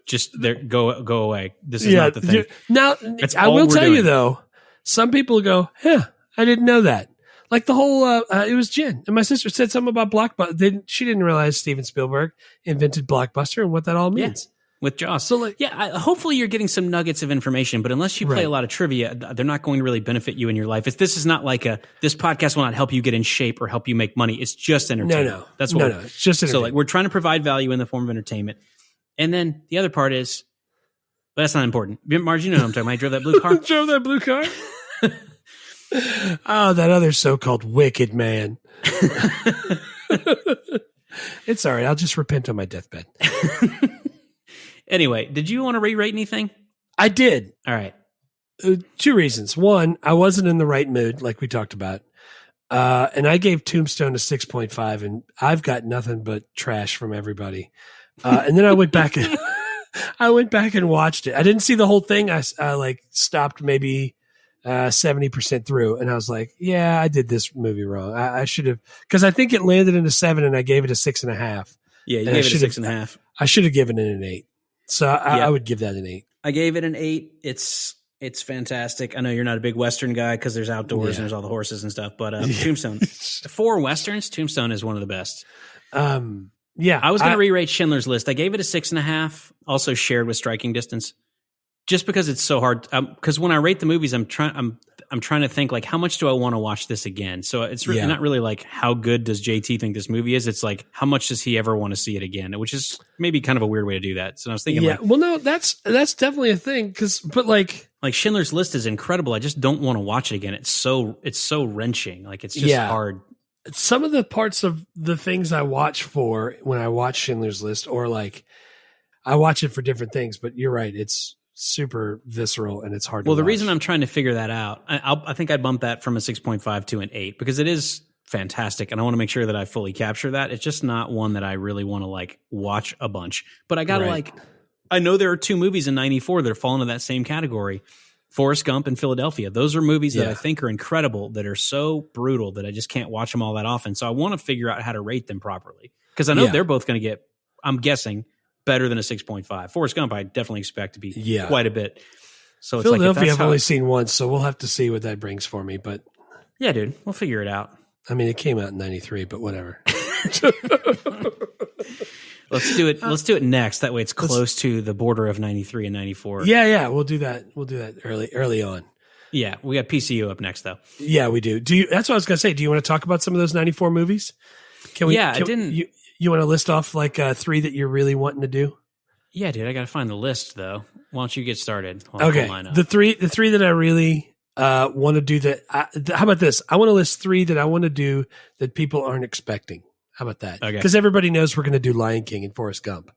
Speaker 2: just go away. This is not the thing.
Speaker 3: Now, I will tell you though, some people go, yeah, I didn't know that. Like the whole, it was Jen. And my sister said something about Blockbuster. She didn't realize Steven Spielberg invented Blockbuster and what that all means.
Speaker 2: Yeah, with Jaws.
Speaker 3: So
Speaker 2: hopefully you're getting some nuggets of information, but unless you play a lot of trivia, they're not going to really benefit you in your life. This is not like this podcast will not help you get in shape or help you make money. It's just entertainment. It's
Speaker 3: just entertainment.
Speaker 2: So we're trying to provide value in the form of entertainment. And then the other part is, but that's not important. Marge, you know what I'm talking about. I drove that blue car.
Speaker 3: Drove that blue car? Oh, that other so-called wicked man. It's all right. I'll just repent on my deathbed.
Speaker 2: Anyway, did you want to re-rate anything?
Speaker 3: I did.
Speaker 2: All right.
Speaker 3: 2 reasons. One, I wasn't in the right mood, like we talked about. And I gave Tombstone a 6.5, and I've got nothing but trash from everybody. And then I went back and watched it. I didn't see the whole thing. I stopped maybe 70% through, and I was like, yeah, I did this movie wrong. I should have, because I think it landed in a 7 and I gave it a 6.5.
Speaker 2: Yeah, you gave it a 6.5.
Speaker 3: I should have given it an 8. So I would give that an 8. I
Speaker 2: gave it an 8. It's fantastic. I know you're not a big Western guy because there's outdoors and there's all the horses and stuff, but Tombstone, for Westerns, Tombstone is one of the best.
Speaker 3: Yeah.
Speaker 2: I was going to re-rate Schindler's List. I gave it a 6.5, also shared with Striking Distance, just because it's so hard. Because when I rate the movies, I'm trying to think, like, how much do I want to watch this again? So it's really not really like how good does JT think this movie is. It's like how much does he ever want to see it again? Which is maybe kind of a weird way to do that. So I was thinking,
Speaker 3: well, no, that's definitely a thing. But like
Speaker 2: Schindler's List is incredible. I just don't want to watch it again. It's so wrenching. Like it's just hard.
Speaker 3: Some of the parts of the things I watch for when I watch Schindler's List, or like I watch it for different things, but you're right. It's super visceral and it's hard to watch.
Speaker 2: The reason I'm trying to figure that out, I think I'd bump that from a 6.5 to an 8 because it is fantastic. And I want to make sure that I fully capture that. It's just not one that I really want to like watch a bunch, but I got to I know there are 2 movies in 94 that fall into that same category. Forrest Gump and Philadelphia. Those are movies that I think are incredible, that are so brutal that I just can't watch them all that often. So I want to figure out how to rate them properly because I know they're both going to get, I'm guessing, better than a 6.5. Forrest Gump, I definitely expect to be quite a bit. So it's
Speaker 3: Philadelphia, I've only seen once, so we'll have to see what that brings for me. But
Speaker 2: yeah, dude, we'll figure it out.
Speaker 3: I mean, it came out in 93, but whatever.
Speaker 2: Let's do it next. That way it's close to the border of 93 and 94.
Speaker 3: Yeah. We'll do that. We'll do that early on.
Speaker 2: Yeah. We got PCU up next though.
Speaker 3: Yeah, we do. That's what I was going to say. Do you want to talk about some of those 94 movies? Can we?
Speaker 2: Yeah, I didn't.
Speaker 3: You want to list off like 3 that you're really wanting to do?
Speaker 2: Yeah, dude. I got to find the list though. Why don't you get started?
Speaker 3: Okay. The three that I really want to do that. How about this? I want to list 3 that I want to do that people aren't expecting. How about that?
Speaker 2: Okay.
Speaker 3: Because everybody knows we're going to do Lion King and Forrest Gump.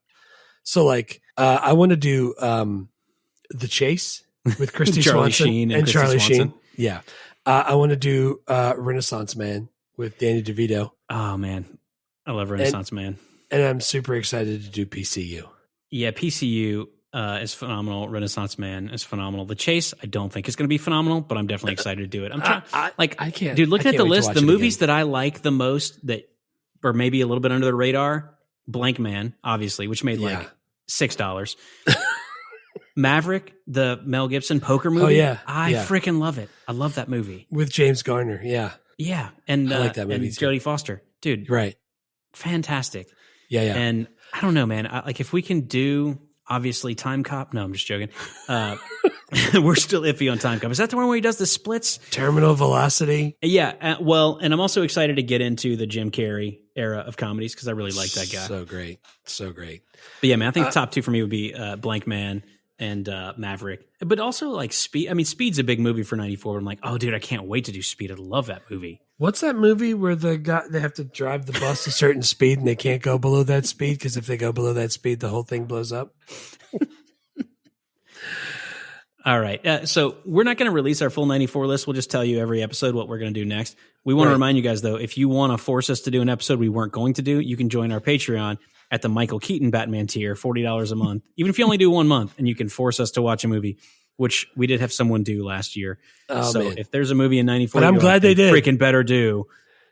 Speaker 3: So like, I want to do The Chase with Christy Swanson and Charlie Sheen. Yeah. I want to do Renaissance Man with Danny DeVito.
Speaker 2: Oh man, I love Renaissance Man.
Speaker 3: And I'm super excited to do PCU.
Speaker 2: Yeah, PCU is phenomenal. Renaissance Man is phenomenal. The Chase, I don't think is going to be phenomenal, but I'm definitely excited to do it. I'm trying.
Speaker 3: I can't.
Speaker 2: Dude, looking at the list, the movies that I like the most that, or maybe a little bit under the radar, Blank Man, obviously, which made like $6. Maverick, the Mel Gibson poker movie.
Speaker 3: Oh yeah,
Speaker 2: I freaking love it. I love that movie
Speaker 3: with James Garner. Yeah,
Speaker 2: and
Speaker 3: I like that movie
Speaker 2: and Jodie Foster, dude.
Speaker 3: Right,
Speaker 2: fantastic.
Speaker 3: Yeah.
Speaker 2: And I don't know, man. Like if we can do obviously Time Cop. No, I'm just joking. We're still iffy on Time Cop. Is that the one where he does the splits?
Speaker 3: Terminal Velocity.
Speaker 2: Yeah. And I'm also excited to get into the Jim Carrey era of comedies because I really like that guy.
Speaker 3: So great.
Speaker 2: But yeah, man, I think the top 2 for me would be Blank Man and Maverick. But also like Speed. I mean, Speed's a big movie for 94. But I'm like, oh, dude, I can't wait to do Speed. I love that movie.
Speaker 3: What's that movie where they have to drive the bus a certain speed and they can't go below that speed because if they go below that speed, the whole thing blows up?
Speaker 2: All right. So we're not going to release our full 94 list. We'll just tell you every episode what we're going to do next. We want to remind you guys, though, if you want to force us to do an episode we weren't going to do, you can join our Patreon at the Michael Keaton Batman tier, $40 a month. Even if you only do 1 month, and you can force us to watch a movie, which we did have someone do last year.
Speaker 3: Oh,
Speaker 2: so
Speaker 3: man.
Speaker 2: if there's a movie in 94,
Speaker 3: but I'm glad they did.
Speaker 2: Freaking better do.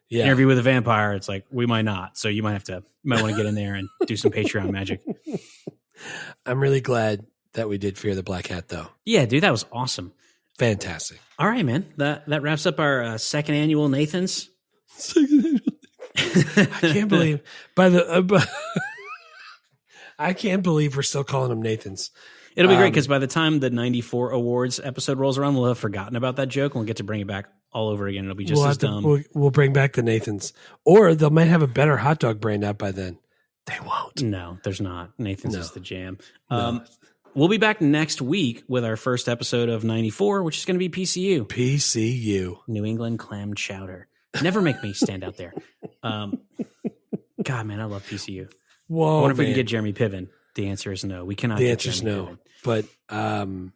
Speaker 2: Yeah. Interview with a Vampire. It's like, we might not. So you might want to get in there and do some Patreon magic.
Speaker 3: I'm really glad that we did Fear the Black Hat, though.
Speaker 2: Yeah, dude, that was awesome.
Speaker 3: Fantastic.
Speaker 2: All right, man. That wraps up our second annual Nathans.
Speaker 3: I can't believe I can't believe we're still calling them Nathans.
Speaker 2: It'll be great because by the time the 94 awards episode rolls around, we'll have forgotten about that joke and we'll get to bring it back all over again. It'll be just as dumb.
Speaker 3: We'll bring back the Nathans. Or they might have a better hot dog brand out by then. They won't.
Speaker 2: No, there's not. Nathans is the jam.
Speaker 3: No.
Speaker 2: We'll be back next week with our first episode of 94, which is going to be PCU.
Speaker 3: PCU.
Speaker 2: New England Clam Chowder. Never make me stand out there. God, man, I love PCU.
Speaker 3: Whoa,
Speaker 2: I wonder if we can get Jeremy Piven. The answer is no. We cannot.
Speaker 3: The answer is no.
Speaker 2: Piven.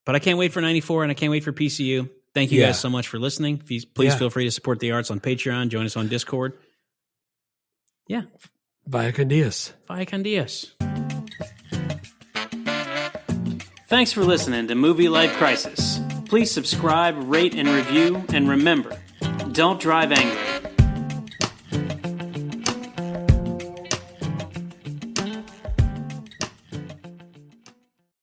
Speaker 2: But I can't wait for 94 and I can't wait for PCU. Thank you guys so much for listening. Please feel free to support the arts on Patreon. Join us on Discord. Yeah.
Speaker 3: Vaya con Dios.
Speaker 2: Vaya con Dios. Thanks for listening to Movie Life Crisis. Please subscribe, rate, and review. And remember, don't drive angry.